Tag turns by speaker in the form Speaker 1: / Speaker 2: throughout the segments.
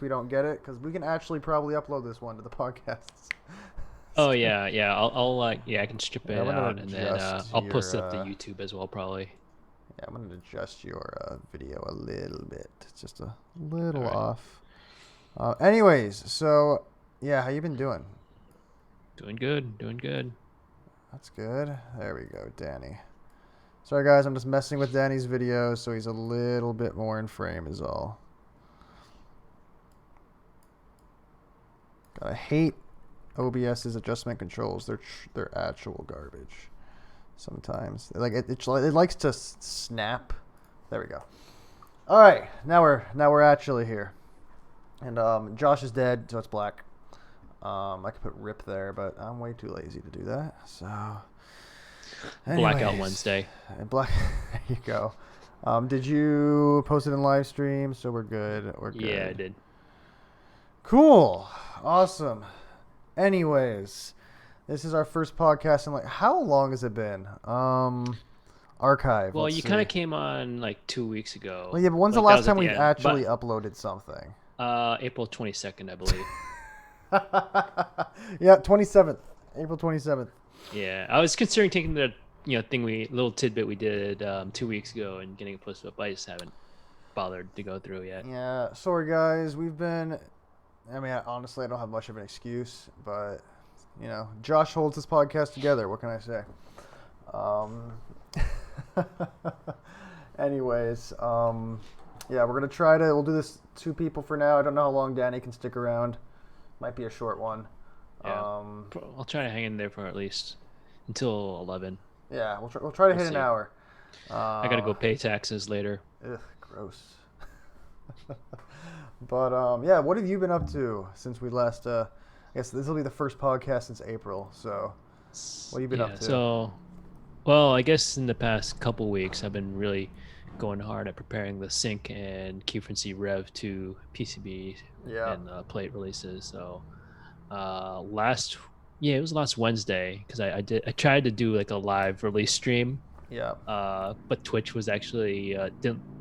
Speaker 1: we don't get it, because we can actually probably upload this one to the podcasts.
Speaker 2: Oh
Speaker 1: So,
Speaker 2: yeah. Yeah, I can strip
Speaker 1: yeah, I'm
Speaker 2: it
Speaker 1: gonna
Speaker 2: out and then
Speaker 1: adjust
Speaker 2: I'll post
Speaker 1: your
Speaker 2: it up to YouTube as well, probably.
Speaker 1: yeah, I'm gonna adjust your video a little bit. It's just a little
Speaker 2: All right.
Speaker 1: off. Anyways, so yeah, how you been doing?
Speaker 2: Doing good. Doing good.
Speaker 1: That's good. There we go, Danny. Sorry guys, I'm just messing with Danny's video so he's a little bit more in frame is all. God, I hate OBS's adjustment controls. They're actual garbage. Sometimes like it likes to snap. There we go. All right, now we're actually here, and Josh is dead, so it's black. I could put rip there, but I'm way too lazy to do that. So,
Speaker 2: Blackout
Speaker 1: anyways,
Speaker 2: Wednesday.
Speaker 1: and black. There you go. Did you post it in live stream? So we're good. We're
Speaker 2: Yeah, I
Speaker 1: good.
Speaker 2: did.
Speaker 1: Cool. Awesome. Anyways, this is our first podcast in like how long has it been? Archive.
Speaker 2: Well,
Speaker 1: Let's
Speaker 2: you kind
Speaker 1: see.
Speaker 2: of came on like 2 weeks
Speaker 1: Well,
Speaker 2: ago.
Speaker 1: yeah, but when's the
Speaker 2: Like that
Speaker 1: last
Speaker 2: was at
Speaker 1: time
Speaker 2: the
Speaker 1: we've
Speaker 2: end,
Speaker 1: actually
Speaker 2: but
Speaker 1: uploaded something?
Speaker 2: April 22nd, I believe.
Speaker 1: Yeah, 27th, April 27th.
Speaker 2: Yeah, I was considering taking the little tidbit we did 2 weeks ago and getting it posted up. But I just haven't bothered to go through yet.
Speaker 1: Yeah, sorry guys, we've been. I mean, honestly, I don't have much of an excuse, but Josh holds this podcast together. What can I say? Um, anyways, yeah, we're gonna try to. We'll do this two people for now. I don't know how long Danny can stick around. Might be a short one.
Speaker 2: Yeah,
Speaker 1: Um,
Speaker 2: I'll try to hang in there for at least until 11.
Speaker 1: yeah, we'll try to
Speaker 2: We'll
Speaker 1: hit an
Speaker 2: see.
Speaker 1: hour.
Speaker 2: I gotta go
Speaker 1: Uh,
Speaker 2: pay taxes later.
Speaker 1: ugh, gross. But yeah, what have you been up to since we last? I guess this will be the first podcast since April. So, what have you been up
Speaker 2: Yeah,
Speaker 1: to?
Speaker 2: well, I guess in the past couple weeks, I've been really going hard at preparing the sync and QFrequency Rev 2 PCB
Speaker 1: Yeah,
Speaker 2: and plate releases. So, it was last Wednesday because I tried to do like a live release stream,
Speaker 1: yeah.
Speaker 2: but Twitch was actually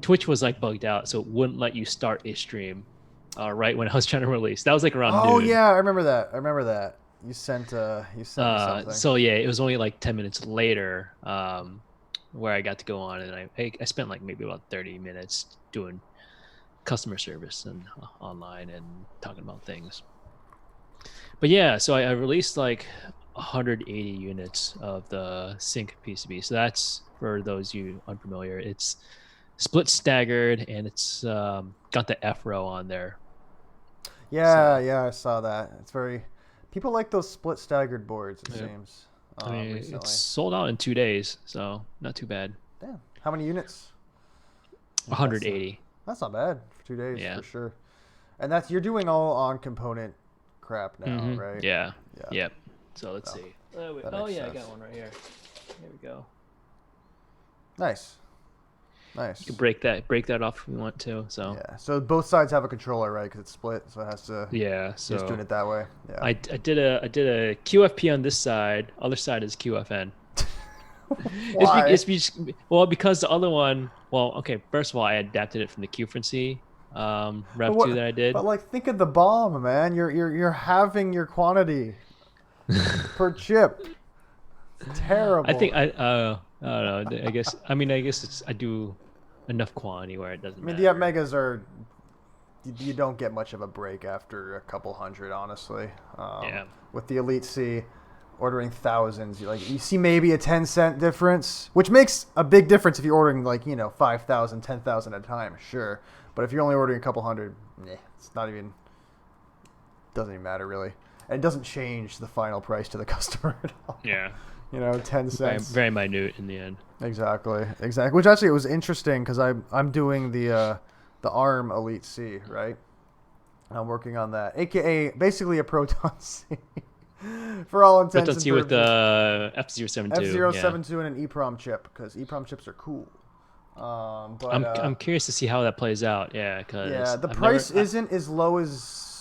Speaker 2: Twitch was like bugged out, so it wouldn't let you start a stream right when I was trying to release. That was like around
Speaker 1: Oh
Speaker 2: noon.
Speaker 1: yeah, I remember that. I remember that. You sent me something.
Speaker 2: So yeah, it was only like 10 minutes later where I got to go on, and I spent like maybe about 30 minutes doing customer service and online and talking about things. But yeah, so I released like 180 units of the sync PCB. So that's, for those you unfamiliar, it's split staggered and it's got the F row on there.
Speaker 1: Yeah,
Speaker 2: So
Speaker 1: yeah, I saw that. It's very. People like those split staggered boards. It
Speaker 2: yeah,
Speaker 1: seems.
Speaker 2: I mean it's
Speaker 1: Recently.
Speaker 2: sold out in 2 days, so not too bad.
Speaker 1: Damn. How many units? That's
Speaker 2: 180.
Speaker 1: that's not bad for 2 days
Speaker 2: Yeah.
Speaker 1: for sure. And that's you're doing all on component crap now, right?
Speaker 2: Yeah.
Speaker 1: Yeah.
Speaker 2: Yep. So let's
Speaker 1: Oh,
Speaker 2: see.
Speaker 1: that
Speaker 2: Oh
Speaker 1: makes
Speaker 2: yeah, I
Speaker 1: sense.
Speaker 2: got one right here. There we go.
Speaker 1: Nice.
Speaker 2: You can
Speaker 1: Nice.
Speaker 2: break that off if we want to. So
Speaker 1: Yeah. So both sides have a controller, right? Because it's split, so it has to.
Speaker 2: yeah.
Speaker 1: You're just doing
Speaker 2: So
Speaker 1: it that way. Yeah.
Speaker 2: I did a QFP on this side. Other side is QFN.
Speaker 1: Why?
Speaker 2: Well, because the other one. Well, okay. First of all, I adapted it from the QFrequency
Speaker 1: But
Speaker 2: Rev 2
Speaker 1: what?
Speaker 2: that I did.
Speaker 1: But like, think of the bomb, man. You're halving your quantity per chip. It's
Speaker 2: I
Speaker 1: terrible.
Speaker 2: think I don't know. I guess it's I do enough quantity where it doesn't
Speaker 1: I mean, the
Speaker 2: matter.
Speaker 1: Omegas are. You don't get much of a break after a couple hundred, honestly.
Speaker 2: Yeah.
Speaker 1: With the Elite C, ordering thousands, you see maybe a 10-cent difference, which makes a big difference if you're ordering 5,000, 10,000 at a time, sure. But if you're only ordering a couple hundred, it's not even. Doesn't even matter really, and it doesn't change the final price to the customer at all.
Speaker 2: Yeah.
Speaker 1: 10
Speaker 2: Very,
Speaker 1: cents.
Speaker 2: very minute in the end.
Speaker 1: Exactly. Which actually it was interesting because I'm doing the ARM Elite C, right? I'm working on that, aka basically a Proton C, for all intents
Speaker 2: Let's
Speaker 1: and
Speaker 2: see with
Speaker 1: purposes.
Speaker 2: the F072.
Speaker 1: F072 and an EEPROM chip because EEPROM chips are cool. But
Speaker 2: I'm curious to see how that plays out. Yeah,
Speaker 1: yeah,
Speaker 2: because
Speaker 1: the price isn't as low as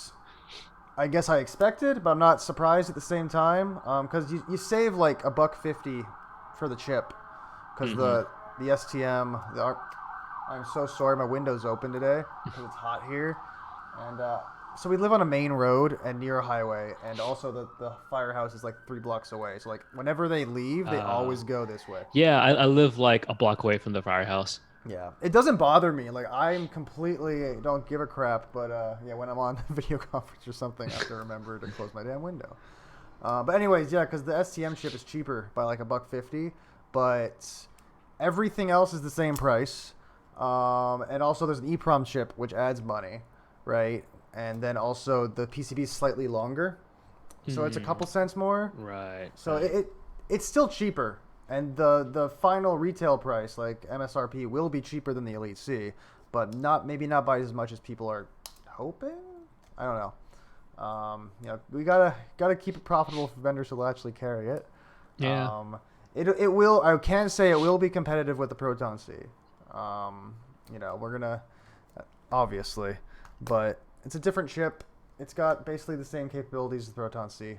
Speaker 1: I guess I expected, but I'm not surprised at the same time because you save like $1.50 for the chip because the STM. I'm so sorry, my window's open today because it's hot here. And so we live on a main road and near a highway, and also the firehouse is like 3 blocks away. So like whenever they leave, they
Speaker 2: Uh,
Speaker 1: always go this way.
Speaker 2: yeah, I live like a block away from the firehouse.
Speaker 1: Yeah, it doesn't bother me. Like I'm completely don't give a crap. But yeah, when I'm on video conference or something, I have to remember to close my damn window. But anyways, yeah, because the STM chip is cheaper by like $1.50, but everything else is the same price. And also there's an EEPROM chip which adds money, right? And then also the PCB is slightly longer, so it's a couple cents more.
Speaker 2: Right.
Speaker 1: So
Speaker 2: right.
Speaker 1: it's still cheaper, and the final retail price, like MSRP, will be cheaper than the Elite C, but maybe not by as much as people are hoping. I don't know. We gotta keep it profitable for vendors who will actually carry it.
Speaker 2: Yeah.
Speaker 1: It will. I can say it will be competitive with the Proton C. We're gonna obviously, but it's a different chip. It's got basically the same capabilities as the Proton C.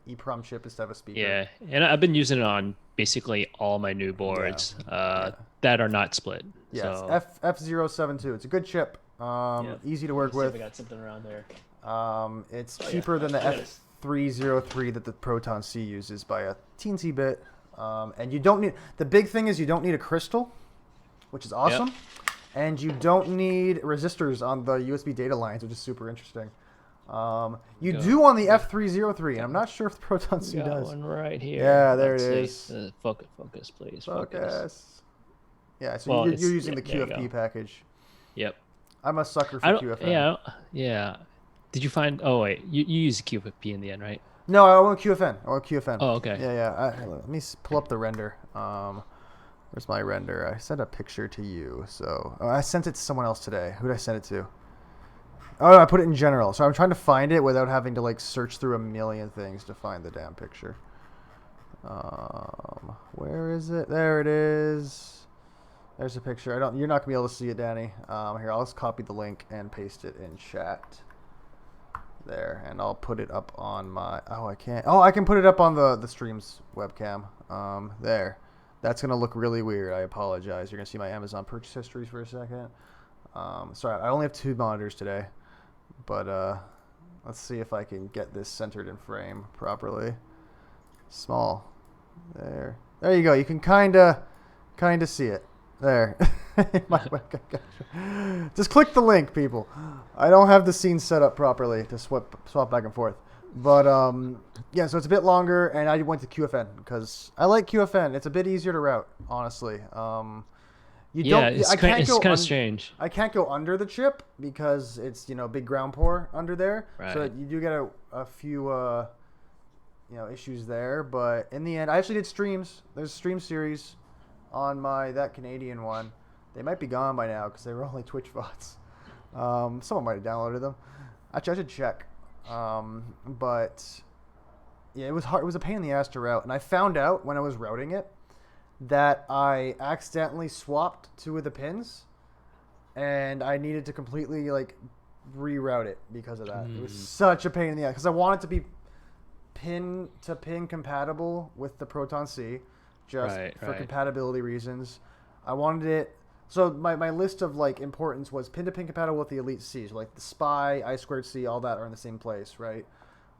Speaker 1: EEPROM chip instead of a speaker.
Speaker 2: Yeah, and I've been using it on basically all my new boards that are not split.
Speaker 1: Yeah,
Speaker 2: so,
Speaker 1: it's F072. It's a good chip. Easy to work with.
Speaker 2: I got something around there.
Speaker 1: It's cheaper than the F303 that the Proton C uses by a teensy bit. And you don't need the big thing is you don't need a crystal, which is awesome.
Speaker 2: Yep.
Speaker 1: And you don't need resistors on the USB data lines, which is super interesting. You do on the F303, and I'm not sure if the Proton C does.
Speaker 2: One right here.
Speaker 1: Yeah, there
Speaker 2: Let's
Speaker 1: it
Speaker 2: see.
Speaker 1: is.
Speaker 2: Focus, please.
Speaker 1: Focus. Yeah, so you're using the QFP package.
Speaker 2: Yep.
Speaker 1: I'm a sucker for QFN.
Speaker 2: Yeah. Did you find? Oh wait, you use QFP in the end, right?
Speaker 1: No, I want QFN.
Speaker 2: Oh, okay.
Speaker 1: Yeah. Let me pull up the render. Where's my render? I sent a picture to you. So I sent it to someone else today. Who did I send it to? Oh, I put it in general. So I'm trying to find it without having to like search through a million things to find the damn picture. Where is it? There it is. There's a picture. You're not gonna be able to see it, Danny. Here, I'll just copy the link and paste it in chat. There, and I'll put it up on my. Oh, I can't. Oh, I can put it up on the stream's webcam. There. That's gonna look really weird. I apologize. You're gonna see my Amazon purchase histories for a second. Sorry, I only have 2 monitors today, but let's see if I can get this centered in frame properly. Small. There you go. You can kind of see it. There. My webcam. Just click the link, people. I don't have the scene set up properly to swap back and forth. But yeah, so it's a bit longer, and I went to QFN because I like QFN. It's a bit easier to route, honestly.
Speaker 2: It's kind of strange.
Speaker 1: I can't go under the chip because it's big ground pour under there.
Speaker 2: Right.
Speaker 1: So you do get a few issues there. But in the end, I actually did streams. There's a stream series on that Canadian one. They might be gone by now because they were only Twitch bots. Someone might have downloaded them. Actually, I should check. But yeah, it was hard. It was a pain in the ass to route, and I found out when I was routing it that I accidentally swapped 2 of the pins, and I needed to completely reroute it because of that. It was such a pain in the ass because I wanted to be pin to pin compatible with the Proton C, just for compatibility reasons. I wanted it. So my list of importance was pin to pin compatible with the Elite C. So the SPI, I2C, all that are in the same place, right?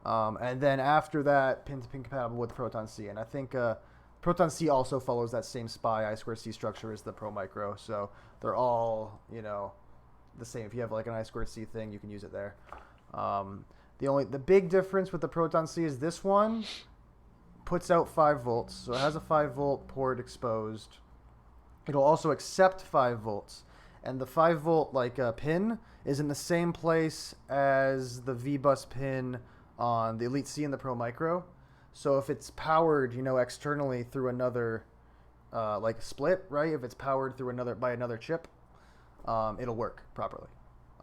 Speaker 1: And then after that, pin to pin compatible with the Proton C. And I think Proton C also follows that same SPI, I2C structure as the Pro Micro. So they're all the same. If you have an I2C thing, you can use it there. The big difference with the Proton C is this one puts out 5 volts. So it has a 5 volt port exposed. It'll also accept 5 volts. And the 5 volt pin is in the same place as the V-Bus pin on the Elite C and the Pro Micro. So if it's powered, externally through another split, right? If it's powered through by another chip, it'll work properly.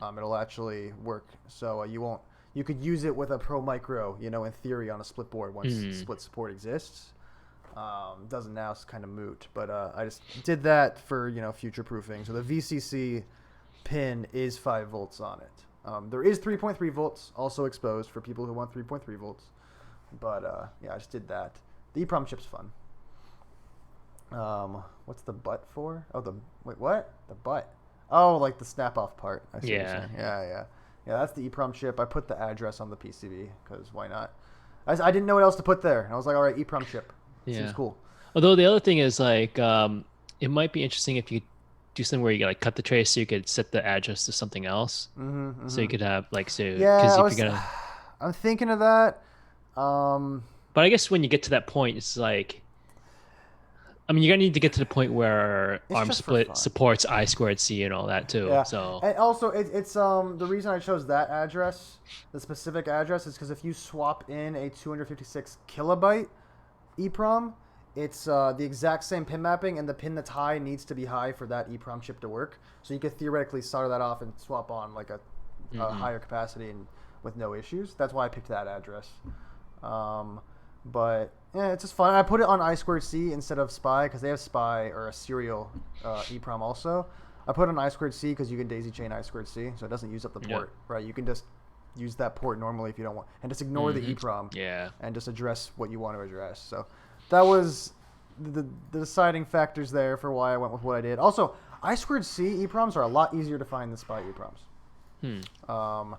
Speaker 1: It'll actually work. So you could use it with a Pro Micro, in theory on a split board once split support exists. Doesn't now, it's kind of moot, but I just did that for future proofing. So the VCC pin is 5 volts on it. There is 3.3 volts also exposed for people who want 3.3 volts, but yeah, I just did that. The EEPROM chip's fun. What's the butt for? Oh, wait, what? The butt? Oh, the snap off part. I see what you're saying. Yeah. Yeah, that's the EEPROM chip. I put the address on the PCB because why not? I didn't know what else to put there. I was like, all right, EEPROM chip. Seems
Speaker 2: Yeah.
Speaker 1: cool.
Speaker 2: Although the other thing is like, it might be interesting if you do something where you like cut the trace so you could set the address to something else. So you could have like, so
Speaker 1: Yeah,
Speaker 2: because if you're gonna,
Speaker 1: I'm thinking of that. Um,
Speaker 2: but I guess when you get to that point, it's like, I mean, you're gonna need to get to the point where
Speaker 1: it's
Speaker 2: ARM
Speaker 1: just for
Speaker 2: split
Speaker 1: fun.
Speaker 2: supports I squared C and all that too.
Speaker 1: Yeah,
Speaker 2: So
Speaker 1: and also it's the reason I chose that address, the specific address, is because if you swap in a 256 kilobyte EEPROM, it's the exact same pin mapping, and the pin that's high needs to be high for that EEPROM chip to work. So you could theoretically solder that off and swap on like a higher capacity and with no issues. That's why I picked that address. But yeah, it's just fun. I put it on I squared C instead of SPI because they have SPI or a serial EEPROM also. I put it on I squared C because you can daisy chain I squared C, so it doesn't use up the port, right? You can just use that port normally if you don't want, and just ignore the EEPROM, and just address what you want to address. So that was the deciding factors there for why I went with what I did. Also, I squared C EEPROMs are a lot easier to find than SPI EEPROMs.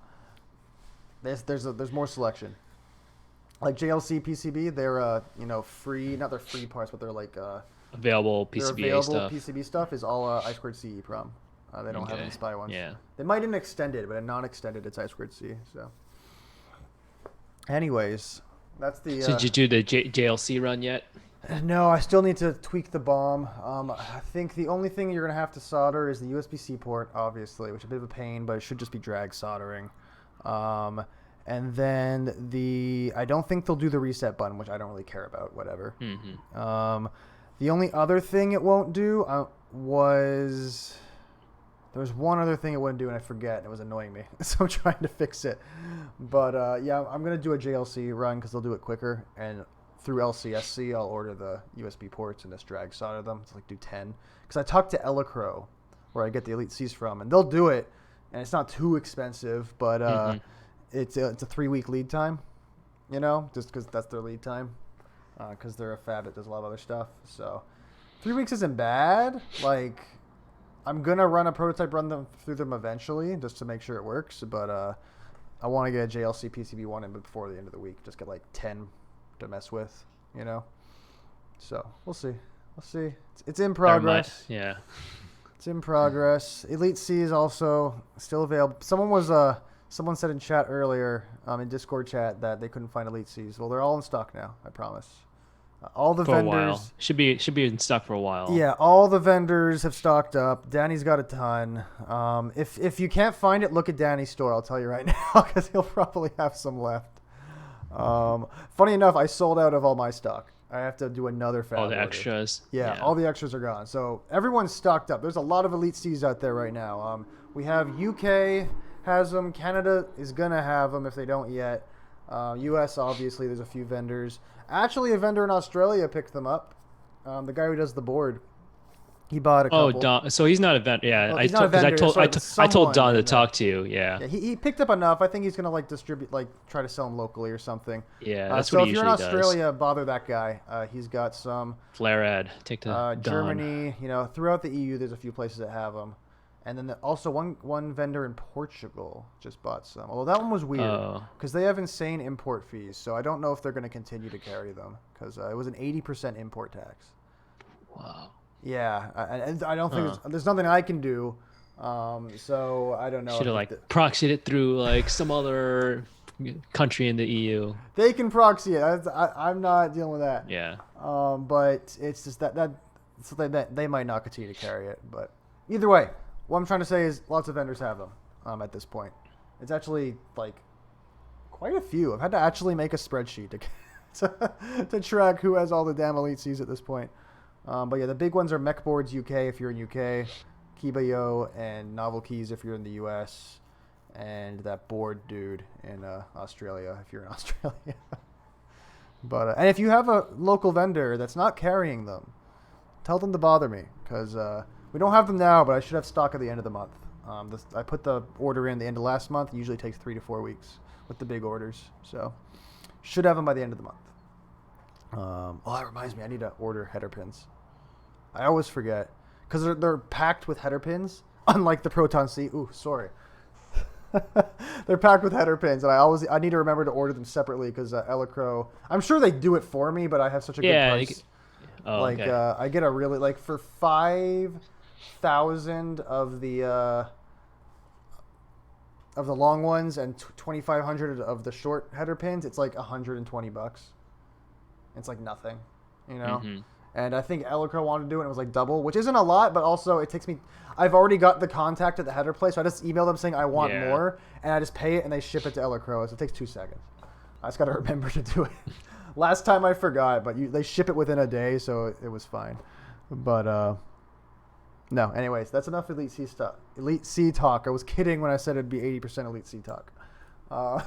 Speaker 1: There's more selection. Like JLC PCB, they're free, not their free parts, but they're like
Speaker 2: available PCBA stuff.
Speaker 1: PCB stuff is all I squared C EEPROM. They don't have any SPI ones.
Speaker 2: Yeah.
Speaker 1: They might in extended, but in non-extended, it's I squared C. So, anyways, that's the.
Speaker 2: So did you do the JLC run yet?
Speaker 1: No, I still need to tweak the BOM. I think the only thing you're gonna have to solder is the USB-C port, obviously, which is a bit of a pain, but it should just be drag soldering. And then I don't think they'll do the reset button, which I don't really care about. Whatever. The only other thing it won't do was. There was one other thing it wouldn't do, and I forget, and it was annoying me. So I'm trying to fix it. But, yeah, I'm going to do a JLC run because they'll do it quicker. And through LCSC, I'll order the USB ports and just drag solder them. It's like do 10. Because I talked to Elecro, where I get the Elite Cs from, and they'll do it. And it's not too expensive, but it's a 3-week lead time, just because that's their lead time. Because they're a fab that does a lot of other stuff. So 3 weeks isn't bad. Like... I'm going to run a prototype run through them eventually just to make sure it works, but I want to get a JLC PCB one in before the end of the week. Just get like 10 to mess with, So we'll see. It's in progress.
Speaker 2: Yeah.
Speaker 1: It's in progress. Elite C is also still available. Someone said in chat earlier, in Discord chat, that they couldn't find Elite Cs. Well, they're all in stock now, I promise. All the vendors
Speaker 2: a while. Should be in stock for a while.
Speaker 1: Yeah, all the vendors have stocked up. Danny's got a ton. If you can't find it, look at Danny's store. I'll tell you right now because he'll probably have some left. Funny enough, I sold out of all my stock. I have to do another fab
Speaker 2: All the
Speaker 1: order.
Speaker 2: extras.
Speaker 1: Yeah, all the extras are gone. So everyone's stocked up. There's a lot of Elite Cs out there right now. We have UK has them. Canada is gonna have them if they don't yet. US obviously there's a few vendors. Actually, a vendor in Australia picked them up. The guy who does the board, he bought a couple.
Speaker 2: Oh, Don. So he's not a vendor. Yeah,
Speaker 1: Well, he's not a vendor,
Speaker 2: I told Don to
Speaker 1: someone,
Speaker 2: talk to you. Yeah.
Speaker 1: Yeah, he picked up enough. I think he's gonna distribute, try to sell them locally or something.
Speaker 2: Yeah, that's
Speaker 1: so
Speaker 2: what he
Speaker 1: if you're
Speaker 2: usually
Speaker 1: in Australia, bother that guy. He's got some.
Speaker 2: Flaread. Take to Don.
Speaker 1: Germany. Throughout the EU, there's a few places that have them. And then also one vendor in Portugal just bought some. Although that one was weird because they have insane import fees. So I don't know if they're going to continue to carry them because it was an 80% import tax.
Speaker 2: Wow.
Speaker 1: Yeah, and I don't think there's nothing I can do. So I don't know.
Speaker 2: Should have proxied it through some other country in the EU.
Speaker 1: They can proxy it. I'm not dealing with that.
Speaker 2: Yeah.
Speaker 1: But it's just that they might not continue to carry it. But either way. What I'm trying to say is lots of vendors have them at this point. It's actually quite a few. I've had to actually make a spreadsheet to track who has all the damn Elite Cs at this point. But yeah, the big ones are MechBoards UK if you're in UK, Kibayo and Novel Keys if you're in the US, and that board dude in Australia if you're in Australia. But and if you have a local vendor that's not carrying them, tell them to bother me because. We don't have them now, but I should have stock at the end of the month. I put the order in the end of last month. It usually takes 3 to 4 weeks with the big orders. So should have them by the end of the month. That reminds me. I need to order header pins. I always forget because they're packed with header pins, unlike the Proton C. Ooh, sorry. They're packed with header pins, and I need to remember to order them separately because Electro. I'm sure they do it for me, but I have such a good
Speaker 2: Yeah.
Speaker 1: price.
Speaker 2: Oh,
Speaker 1: Like
Speaker 2: okay.
Speaker 1: I get a really like for 5,000 of the long ones and 2,500 of the short header pins. It's like $120. It's like nothing, you know.
Speaker 2: Mm-hmm.
Speaker 1: And I think Electro wanted to do it. And it was like double, which isn't a lot, but also it takes me. I've already got the contact at the header place, so I just email them saying I want
Speaker 2: Yeah.
Speaker 1: more, and I just pay it, and they ship it to Electro. So it takes 2 seconds. I just got to remember to do it. Last time I forgot, but they ship it within a day, so it was fine. But no. Anyways, that's enough Elite C stuff. Elite C talk. I was kidding when I said it'd be 80% Elite C talk. Uh,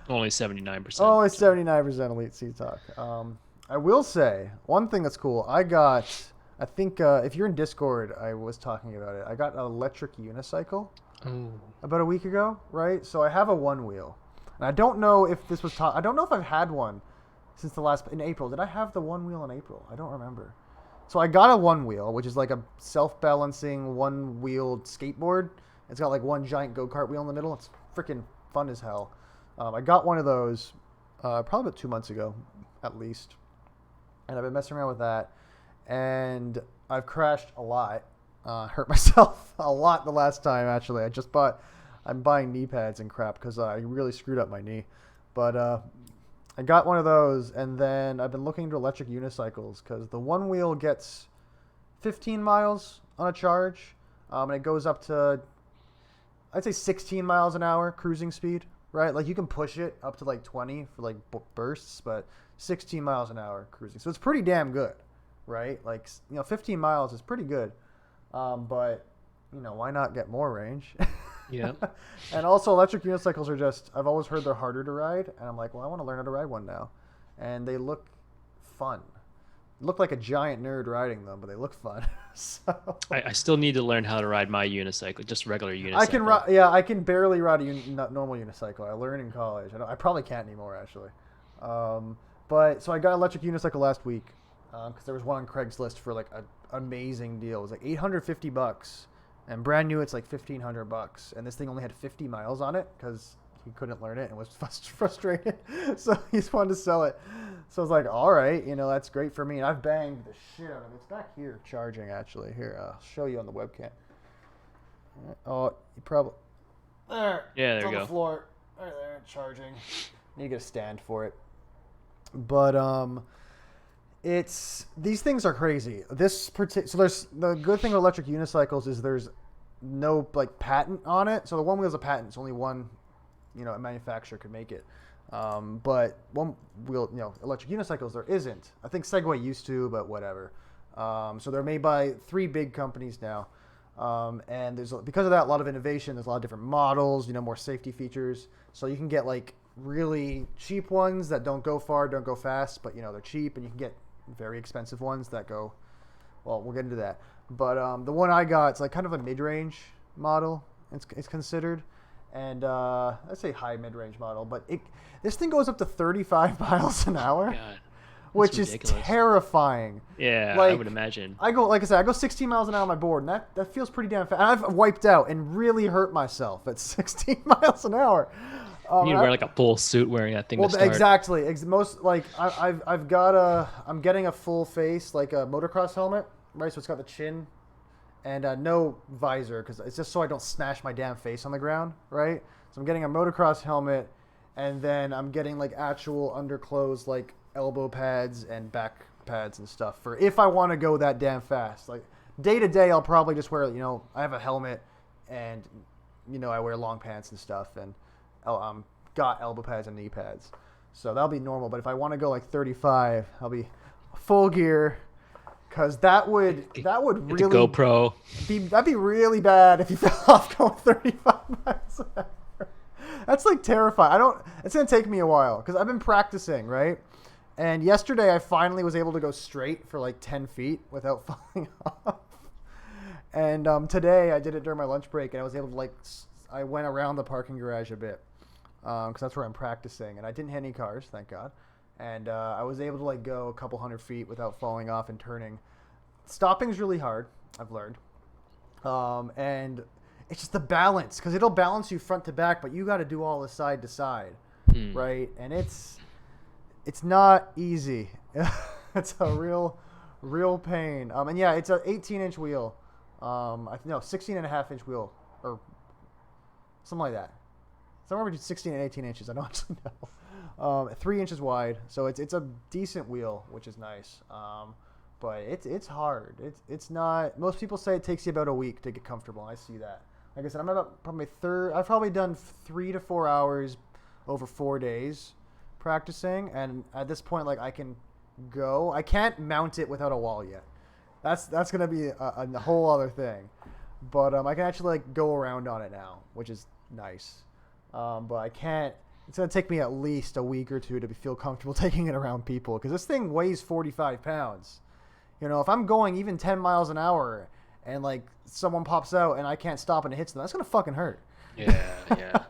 Speaker 2: Only 79%.
Speaker 1: Only 79% Elite C talk. I will say one thing that's cool. I think if you're in Discord, I was talking about it. I got an electric unicycle
Speaker 2: Oh.
Speaker 1: about a week ago, right? So I have a one wheel, and I don't know if this was I don't know if I've had one since in April. Did I have the one wheel in April? I don't remember. So I got a one wheel, which is like a self-balancing one-wheeled skateboard. It's got like one giant go-kart wheel in the middle. It's freaking fun as hell. I got one of those probably about 2 months ago, at least, and I've been messing around with that. And I've crashed a lot, hurt myself a lot the last time. Actually, I'm buying knee pads and crap because I really screwed up my knee. But I got one of those, and then I've been looking into electric unicycles because the one wheel gets 15 miles on a charge, and it goes up to, I'd say 16 miles an hour cruising speed, right? Like you can push it up to like 20 for like bursts, but 16 miles an hour cruising. So it's pretty damn good, right? Like, 15 miles is pretty good. But, why not get more range?
Speaker 2: Yeah.
Speaker 1: And also electric unicycles are I've always heard they're harder to ride. And I'm like, well, I want to learn how to ride one now. And they look fun. Look like a giant nerd riding them, but they look fun. So
Speaker 2: I still need to learn how to ride my unicycle, just regular unicycle.
Speaker 1: I can barely ride a normal unicycle. I learned in college. I probably can't anymore, actually. But so I got an electric unicycle last week because there was one on Craigslist for like an amazing deal. It was like $850, and brand new it's like $1,500. And this thing only had 50 miles on it because he couldn't learn it and was frustrated. So he just wanted to sell it. So I was like, all right, that's great for me. And I've banged the shit out of it. It's back here charging, actually. Here, I'll show you on the webcam. Oh, you probably... There.
Speaker 2: Yeah, there
Speaker 1: it's
Speaker 2: you
Speaker 1: on
Speaker 2: go.
Speaker 1: the floor. Right there, charging. Need to get a stand for it. But these things are crazy. So there's the good thing with electric unicycles is there's no like patent on it. So the one wheel's a patent. It's only one, a manufacturer could make it. But one wheel, electric unicycles there isn't. I think Segway used to, but whatever. So they're made by 3 big companies now. And because of that, a lot of innovation. There's a lot of different models, more safety features. So you can get like really cheap ones that don't go far, don't go fast, but they're cheap, and you can get very expensive ones that go, well, we'll get into that. But the one I got, it's like kind of a mid-range model. It's considered, and I'd say high mid-range model. But this thing goes up to 35 miles an hour,
Speaker 2: God,
Speaker 1: which
Speaker 2: ridiculous.
Speaker 1: is terrifying.
Speaker 2: Yeah, I
Speaker 1: Like,
Speaker 2: would imagine.
Speaker 1: I go 16 miles an hour on my board, and that feels pretty damn fast. And I've wiped out and really hurt myself at 16 miles an hour.
Speaker 2: You need to wear like a full suit wearing that thing
Speaker 1: Well,
Speaker 2: to start.
Speaker 1: exactly. I'm getting a full face, like a motocross helmet, right? So it's got the chin and no visor because it's just so I don't smash my damn face on the ground, right? So I'm getting a motocross helmet, and then I'm getting like actual underclothes, like elbow pads and back pads and stuff for if I want to go that damn fast. Like day to day, I'll probably just wear, I have a helmet and, I wear long pants and stuff, and got elbow pads and knee pads. So that'll be normal. But if I want to go like 35, I'll be full gear, because that would
Speaker 2: Get
Speaker 1: really
Speaker 2: the GoPro.
Speaker 1: that'd be really bad if you fell off going 35 miles an hour. That's like terrifying. It's gonna take me a while because I've been practicing, right? And yesterday I finally was able to go straight for like 10 feet without falling off. And today I did it during my lunch break, and I was able to I went around the parking garage a bit because that's where I'm practicing, and I didn't hit any cars, thank God. And I was able to go a couple hundred feet without falling off and turning. Stopping's really hard, I've learned, and it's just the balance, because it'll balance you front to back, but you got to do all the side to side, right? And it's not easy. It's a real pain. And yeah, it's a 18-inch wheel. No, 16 and a half inch wheel, or something like that. Somewhere between 16 and 18 inches. I don't actually know. 3 inches wide, so it's a decent wheel, which is nice. But it's hard. It's not. Most people say it takes you about a week to get comfortable. I see that. Like I said, I'm about probably I've probably done 3 to 4 hours over 4 days practicing, and at this point, like I can go. I can't mount it without a wall yet. That's gonna be a whole other thing. But I can actually like go around on it now, which is nice. But I can't. It's gonna take me at least a week or two to feel comfortable taking it around people, because this thing weighs 45 pounds. You know, if I'm going even 10 miles an hour and like someone pops out and I can't stop and it hits them, that's gonna fucking hurt.
Speaker 2: Yeah.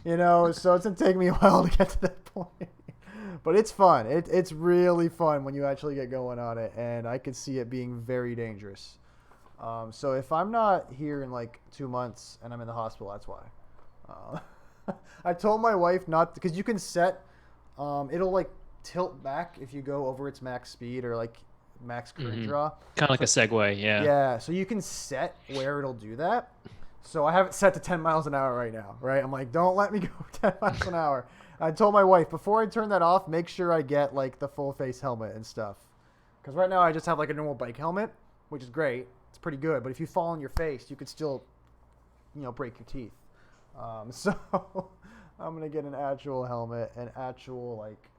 Speaker 1: You know, so it's gonna take me a while to get to that point. But it's fun. It's really fun when you actually get going on it, and I could see it being very dangerous. So if I'm not here in like 2 months and I'm in the hospital, that's why. I told my wife not, because you can set, it'll like tilt back if you go over its max speed or like max current draw.
Speaker 2: Kind of like a Segway, yeah.
Speaker 1: Yeah, so you can set where it'll do that. So I have it set to 10 miles an hour right now, right? I'm like, don't let me go 10 miles an hour. I told my wife, before I turn that off, make sure I get like the full face helmet and stuff. Because right now I just have like a normal bike helmet, which is great. It's pretty good. But if you fall on your face, you could still, break your teeth. So I'm going to get an actual helmet and actual like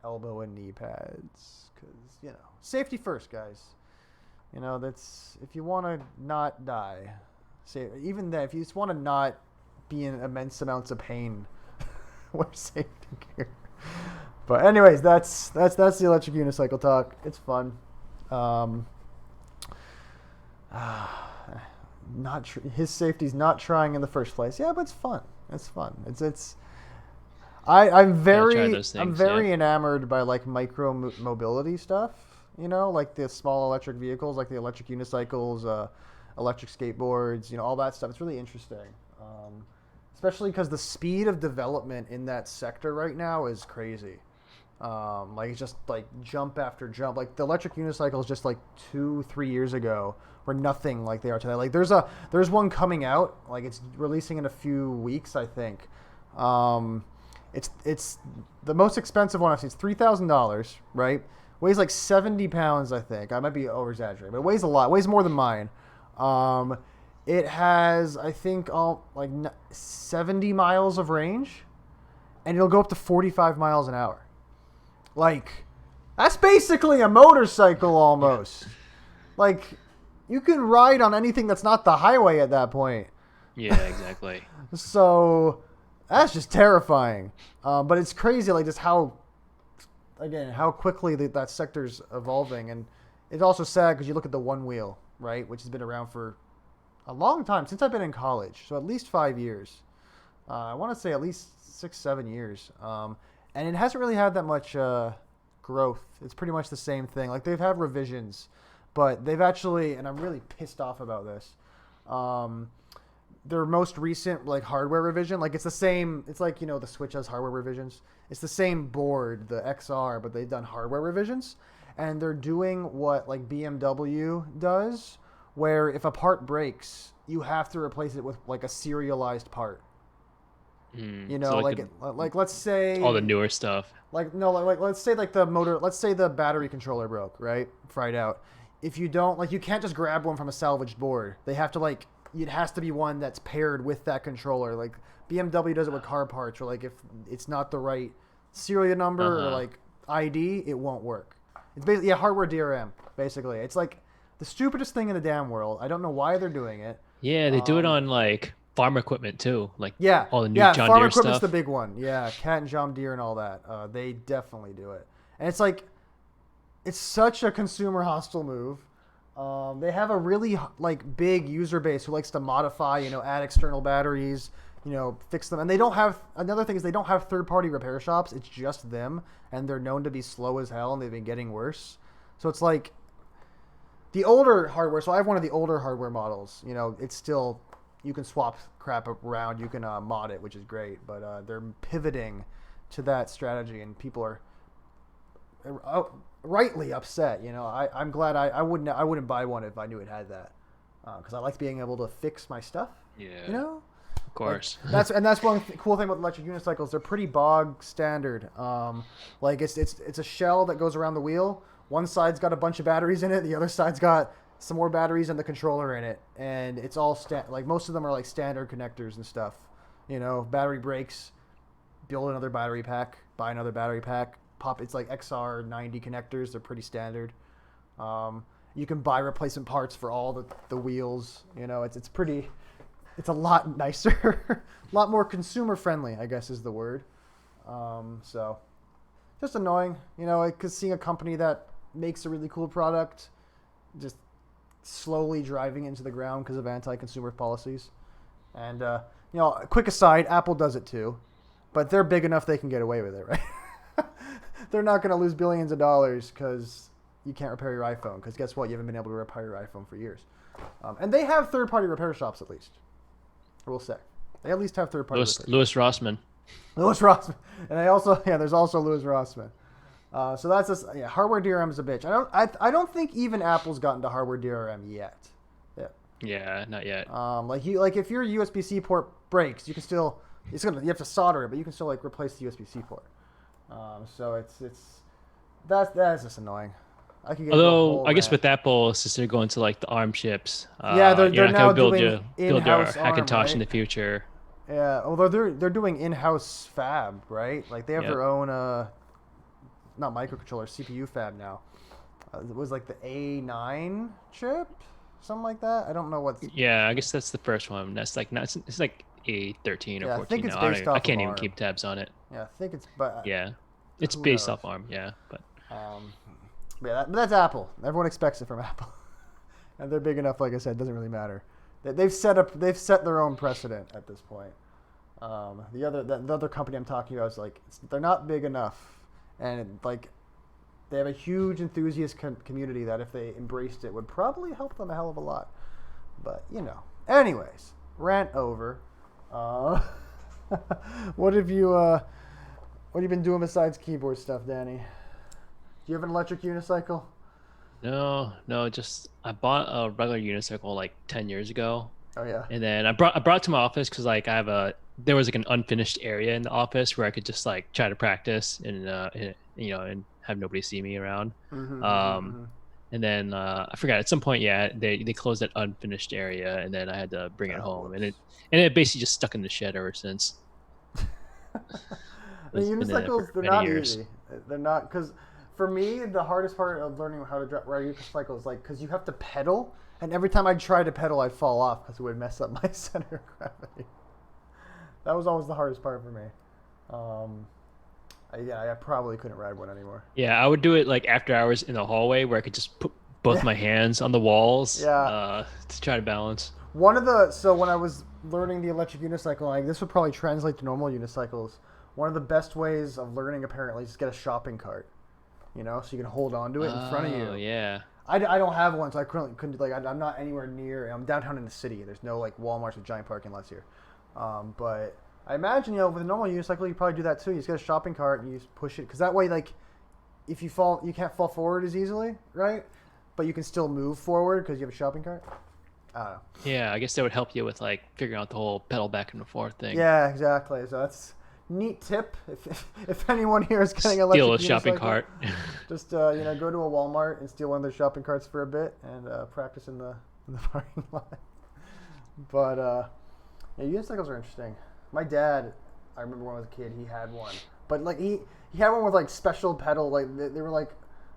Speaker 1: elbow and knee pads. Because, safety first, guys. That's, if you want to not die, even then, if you just want to not be in immense amounts of pain, wear safety gear. But anyways, that's the electric unicycle talk. It's fun. His safety's not trying in the first place. Yeah, but it's fun. It's fun. I'm very enamored by like micro mobility stuff. Like the small electric vehicles, like the electric unicycles, electric skateboards. All that stuff. It's really interesting. Especially because the speed of development in that sector right now is crazy. Like it's just like jump after jump. Like the electric unicycles just like 2-3 years ago were nothing like they are today. Like there's one coming out. Like it's releasing in a few weeks, I think. It's the most expensive one I've seen. It's $3,000, right? Weighs like 70 pounds, I think. I might be over exaggerating, but it weighs a lot. It weighs more than mine. It has, I think, 70 miles of range, and it'll go up to 45 miles an hour. Like, that's basically a motorcycle almost. Like, you can ride on anything that's not the highway at that point.
Speaker 2: Yeah, exactly.
Speaker 1: So, that's just terrifying. But it's crazy, like, just how quickly that sector's evolving. And it's also sad because you look at the One Wheel, right, which has been around for a long time, since I've been in college, so at least 5 years. I want to say at least 6-7 years. And it hasn't really had that much growth. It's pretty much the same thing. Like they've had revisions, but they've actually, and I'm really pissed off about this. Their most recent like hardware revision, like it's the same. It's like the Switch has hardware revisions. It's the same board, the XR, but they've done hardware revisions, and they're doing what like BMW does, where if a part breaks, you have to replace it with like a serialized part.
Speaker 2: So
Speaker 1: like let's say
Speaker 2: all the newer stuff.
Speaker 1: Like let's say like let's say the battery controller broke, right? Fried out. If you don't you can't just grab one from a salvaged board. They have to it has to be one that's paired with that controller. Like BMW does it with car parts, or like if it's not the right serial number or like ID, it won't work. It's basically hardware DRM. Basically, it's like the stupidest thing in the damn world. I don't know why they're doing it.
Speaker 2: Yeah, they do it on like farm equipment too. Like all the new John
Speaker 1: farm
Speaker 2: Deere
Speaker 1: equipment's
Speaker 2: stuff.
Speaker 1: The big one. Yeah, Cat and John Deere and all that. They definitely do it, and it's like it's such a consumer hostile move. They have a really big user base who likes to modify, add external batteries, fix them, and they don't have. Another thing is they don't have third-party repair shops. It's just them, and they're known to be slow as hell, and they've been getting worse. So it's like the older hardware. So I have one of the older hardware models. It's still, you can swap crap around. You can mod it, which is great. But they're pivoting to that strategy, and people are rightly upset. You know, I'm glad I wouldn't buy one if I knew it had that, because I like being able to fix my stuff.
Speaker 2: Yeah.
Speaker 1: You know.
Speaker 2: Of course.
Speaker 1: Like, that's one cool thing about electric unicycles. They're pretty bog standard. Like it's a shell that goes around the wheel. One side's got a bunch of batteries in it. The other side's got some more batteries and the controller in it. And it's all like most of them are like standard connectors and stuff. You know, battery breaks. Build another battery pack. Buy another battery pack. Pop. It's like XR90 connectors. They're pretty standard. You can buy replacement parts for all the wheels. You know, it's pretty. It's a lot nicer, a lot more consumer friendly, I guess is the word. So just annoying, you know, because seeing a company that makes a really cool product just slowly driving into the ground because of anti-consumer policies. And, you know, a quick aside, Apple does it too, but they're big enough they can get away with it, right? They're not going to lose billions of dollars because you can't repair your iPhone, because guess what? You haven't been able to repair your iPhone for years. And they have third-party repair shops at least. We'll say they at least have third party.
Speaker 2: Louis Rossmann.
Speaker 1: Louis Rossmann, and they also there's also Louis Rossmann. So that's just hardware DRM is a bitch. I don't think even Apple's gotten to hardware DRM yet.
Speaker 2: Yeah, not yet.
Speaker 1: Like if your USB-C port breaks, you can still you have to solder it, but you can still like replace the USB-C port. So that's just annoying.
Speaker 2: Although I guess with Apple, since they're going to like the ARM chips,
Speaker 1: they're
Speaker 2: you're not
Speaker 1: now
Speaker 2: going to
Speaker 1: doing
Speaker 2: build your
Speaker 1: in-house ARM,
Speaker 2: Hackintosh
Speaker 1: right?
Speaker 2: in the future.
Speaker 1: Yeah, although they're doing in-house fab, right? Like they have their own not microcontroller, CPU fab now. It was like the A9 chip, something like that. I don't know what.
Speaker 2: Yeah, I guess that's the first one. That's like it's like A13 or 14
Speaker 1: I think it's
Speaker 2: now.
Speaker 1: based
Speaker 2: I
Speaker 1: off
Speaker 2: can't
Speaker 1: of
Speaker 2: even
Speaker 1: ARM.
Speaker 2: keep tabs on it.
Speaker 1: Yeah, I think it's
Speaker 2: it's
Speaker 1: who
Speaker 2: based
Speaker 1: knows?
Speaker 2: off ARM. Yeah, but.
Speaker 1: But that's Apple. Everyone expects it from Apple, and they're big enough. Like I said, it doesn't really matter. They've set their own precedent at this point. The other company I'm talking about is like they're not big enough, and like they have a huge enthusiast community that if they embraced it would probably help them a hell of a lot. But you know, anyways, rant over. What have you been doing besides keyboard stuff, Danny? Do you have an electric unicycle?
Speaker 2: No, just I bought a regular unicycle like 10 years ago.
Speaker 1: Oh yeah.
Speaker 2: And then I brought it to my office because like there was like an unfinished area in the office where I could just like try to practice and and have nobody see me around. And then I forgot at some point, they closed that unfinished area, and then I had to bring it home, and it basically just stuck in the shed ever since.
Speaker 1: The unicycles, they're not easy. They're not, because for me, the hardest part of learning how to ride a unicycle is like, because you have to pedal, and every time I'd try to pedal, I'd fall off because it would mess up my center of gravity. That was always the hardest part for me. I probably couldn't ride one anymore.
Speaker 2: Yeah, I would do it like after hours in the hallway where I could just put both my hands on the walls to try to balance.
Speaker 1: When I was learning the electric unicycle, this would probably translate to normal unicycles. One of the best ways of learning apparently is to get a shopping cart. You know, so you can hold on to it in front of you.
Speaker 2: Oh, yeah.
Speaker 1: I don't have one, so I couldn't like I'm not anywhere near. I'm downtown in the city. There's no like Walmarts with giant parking lots here. But I imagine with a normal unicycle you probably do that too. You just get a shopping cart and you just push it, because that way like if you fall, you can't fall forward as easily, right? But you can still move forward because you have a shopping cart. I don't know.
Speaker 2: Yeah, I guess that would help you with like figuring out the whole pedal back and forth thing.
Speaker 1: Yeah, exactly. So that's neat tip. If anyone here is getting electric
Speaker 2: steal a shopping
Speaker 1: unicycle,
Speaker 2: cart.
Speaker 1: Just go to a Walmart and steal one of their shopping carts for a bit and practice in the parking lot. But unicycles are interesting. My dad, I remember when I was a kid, he had one, but like he had one with like special pedal, like they were like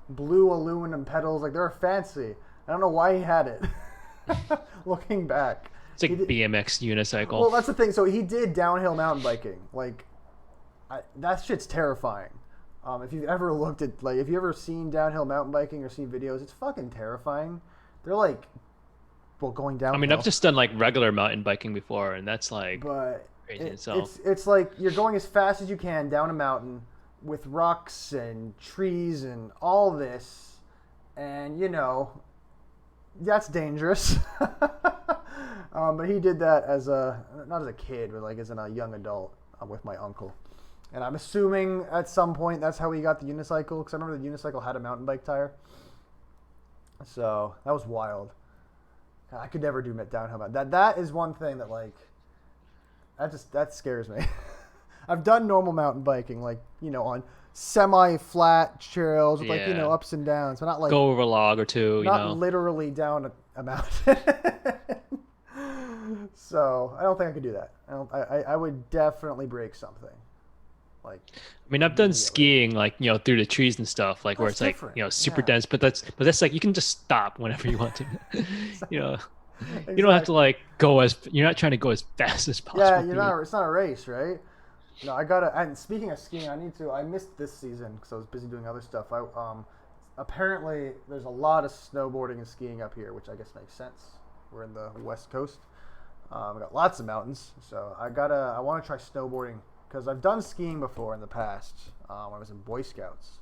Speaker 1: blue aluminum pedals, like they were fancy. I don't know why he had it. Looking back,
Speaker 2: it's like BMX unicycle.
Speaker 1: Well, that's the thing. So he did downhill mountain biking. Like that shit's terrifying. If you've ever looked at if you ever seen downhill mountain biking or seen videos, it's fucking terrifying. They're like, going downhill.
Speaker 2: I mean, I've just done like regular mountain biking before, and that's like crazy itself.
Speaker 1: It's like you're going as fast as you can down a mountain with rocks and trees and all this, and that's dangerous. But he did that as not as a kid, but like as a young adult with my uncle. And I'm assuming at some point that's how he got the unicycle, because I remember the unicycle had a mountain bike tire. So that was wild. I could never do downhill mountain. That is one thing that like that scares me. I've done normal mountain biking, like on semi-flat trails with like ups and downs, but not like
Speaker 2: go over a log or two.
Speaker 1: Not literally down a mountain. So I don't think I could do that. I would definitely break something. Like,
Speaker 2: I mean, I've done skiing like through the trees and stuff, like where it's
Speaker 1: different.
Speaker 2: like super dense, but that's like you can just stop whenever you want to.
Speaker 1: Exactly.
Speaker 2: You don't have to like you're not trying to go as fast as possible.
Speaker 1: Yeah, it's not a race, right? No, and speaking of skiing, I missed this season because I was busy doing other stuff. Apparently there's a lot of snowboarding and skiing up here, which I guess makes sense. We're in the West Coast. We got lots of mountains, so I want to try snowboarding because I've done skiing before in the past. I was in Boy Scouts.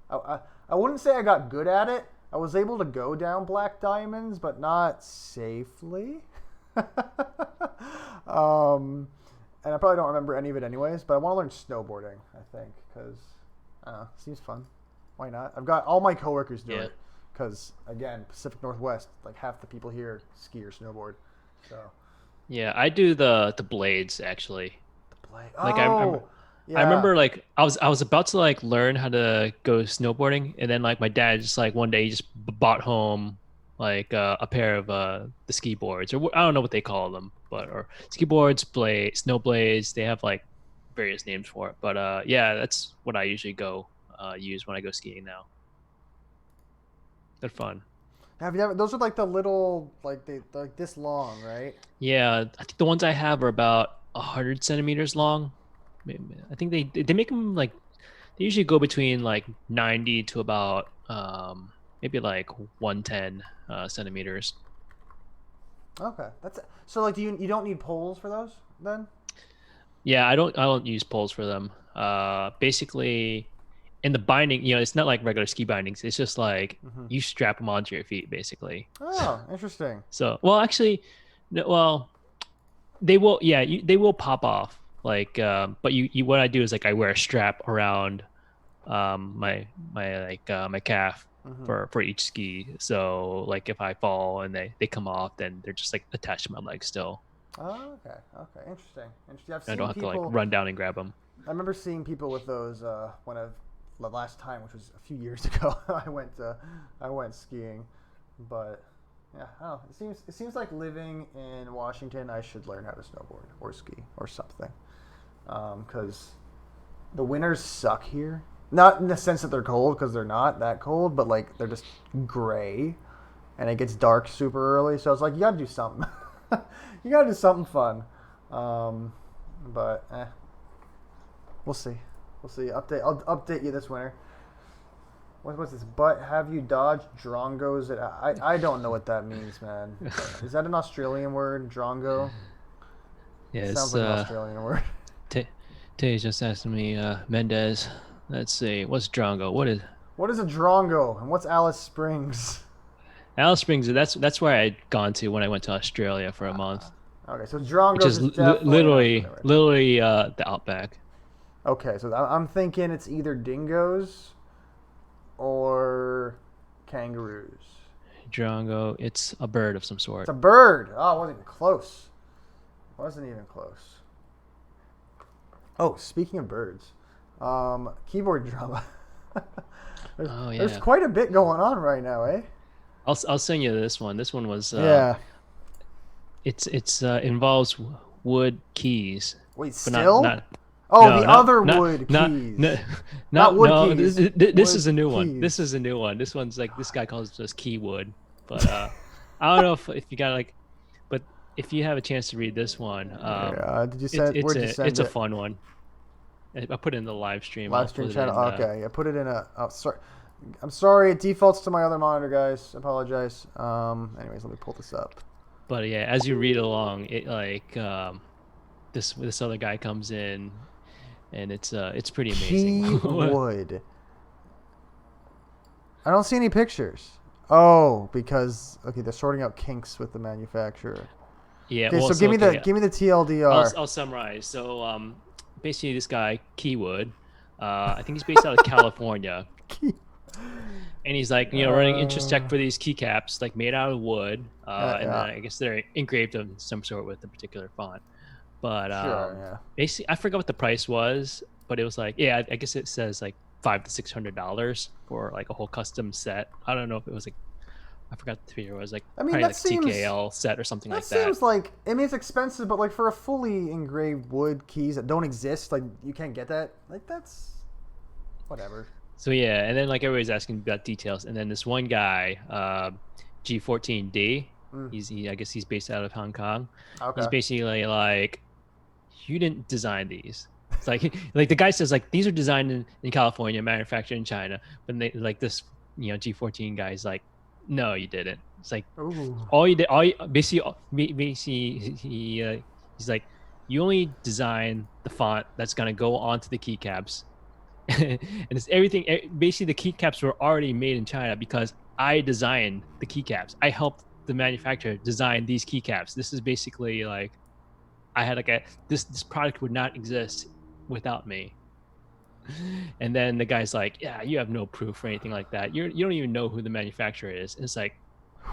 Speaker 1: I wouldn't say I got good at it. I was able to go down black diamonds, but not safely. And I probably don't remember any of it anyways, but I want to learn snowboarding, I think, because, it seems fun. Why not? I've got all my coworkers do it, because, again, Pacific Northwest, like half the people here ski or snowboard, so.
Speaker 2: Yeah, I do the blades, actually.
Speaker 1: The blade?
Speaker 2: Like,
Speaker 1: yeah.
Speaker 2: I remember, like, I was about to, like, learn how to go snowboarding, and then, like, my dad just, like, one day he just bought home, like, a pair of the ski boards, or I don't know what they call them, or ski boards, snow blades. They have like various names for it, but yeah, that's what I usually go use when I go skiing now. They're fun.
Speaker 1: Have you ever? Those are like the little, like like this long, right?
Speaker 2: Yeah, I think the ones I have are about 100 centimeters long. I think they make them like they usually go between like 90 to about maybe like 110 centimeters.
Speaker 1: Okay, so. Like, you don't need poles for those then?
Speaker 2: Yeah, I don't use poles for them. Basically, in the binding, it's not like regular ski bindings. It's just like you strap them onto your feet, basically.
Speaker 1: Oh, interesting.
Speaker 2: So, well, actually, they will. Yeah, they will pop off. Like, but you what I do is like I wear a strap around my calf for each ski. So like if I fall and they come off, then they're just like attached to my leg still.
Speaker 1: Oh, okay, interesting. I've seen
Speaker 2: I don't have
Speaker 1: people,
Speaker 2: to like run down and grab them.
Speaker 1: I remember seeing people with those the last time, which was a few years ago. I went skiing, but yeah, I don't know. It seems like living in Washington, I should learn how to snowboard or ski or something, because the winters suck here. Not in the sense that they're cold, because they're not that cold, but like they're just gray, and it gets dark super early. So it's like you gotta do something. You gotta do something fun. But we'll see. I'll update you this winter. What's this? But have you dodged drongos? I don't know what that means, man. Is that an Australian word, drongo?
Speaker 2: Yeah,
Speaker 1: it sounds like an Australian word.
Speaker 2: Tay's just asking me, Mendez. Let's see, what's drongo? What
Speaker 1: is a drongo, and what's Alice Springs?
Speaker 2: Alice Springs. That's where I'd gone to when I went to Australia for a month.
Speaker 1: Okay, so drongo
Speaker 2: is literally the outback.
Speaker 1: Okay, so I'm thinking it's either dingoes or kangaroos.
Speaker 2: Drongo, it's a bird of some sort.
Speaker 1: It's a bird. Oh, it wasn't even close. Oh, speaking of birds, keyboard drama. There's quite a bit going on right now, eh?
Speaker 2: I'll send you this one. This one was It's involves wood keys.
Speaker 1: Wait, still? Other wood keys.
Speaker 2: Not wood
Speaker 1: keys.
Speaker 2: This is a new one. This is a new one. This one's like this guy calls it just keywood, but I don't know if you got like, but if you have a chance to read this one,
Speaker 1: did you send? Where'd you send
Speaker 2: it's a fun one. I put it in the live stream.
Speaker 1: Live stream channel. Okay, I put it in a. Oh, sorry. I'm sorry. It defaults to my other monitor, guys. I apologize. Anyways, let me pull this up.
Speaker 2: But yeah, as you read along, it like this other guy comes in, and it's pretty amazing.
Speaker 1: Keywood. I don't see any pictures. Oh, because they're sorting out kinks with the manufacturer.
Speaker 2: Yeah.
Speaker 1: Okay,
Speaker 2: Well,
Speaker 1: so
Speaker 2: so okay.
Speaker 1: give me the TLDR.
Speaker 2: I'll summarize. So basically, this guy Keywood, I think he's based out of California, and he's like running interest check
Speaker 1: Uh,
Speaker 2: for these keycaps like made out of wood, and then
Speaker 1: yeah,
Speaker 2: I guess they're engraved of some sort with a particular font. But
Speaker 1: sure, yeah.
Speaker 2: basically, I forgot what the price was, but it was like, yeah, I guess it says like $500 to $600 for like a whole custom set. I don't know if it was like, I forgot the figure. It was like
Speaker 1: I mean,
Speaker 2: probably like TKL set or something
Speaker 1: that
Speaker 2: like that.
Speaker 1: seems like, I mean, it's expensive, but like for a fully engraved wood keys that don't exist, like you can't get that. Like that's whatever.
Speaker 2: So yeah, and then like everybody's asking about details, and then this one guy, G14D,
Speaker 1: Mm,
Speaker 2: I guess he's based out of Hong Kong. He's
Speaker 1: okay.
Speaker 2: basically like, you didn't design these. It's like like the guy says like these are designed in California, manufactured in China, but they like this G14 guy's like, no, you didn't. It's like
Speaker 1: Ooh.
Speaker 2: all you did, basically he's like, you only design the font that's gonna go onto the keycaps, and it's everything. Basically, the keycaps were already made in China because I designed the keycaps. I helped the manufacturer design these keycaps. This is basically like I had like this product would not exist without me. And then the guy's like, yeah, you have no proof or anything like that. You don't even know who the manufacturer is. And it's like,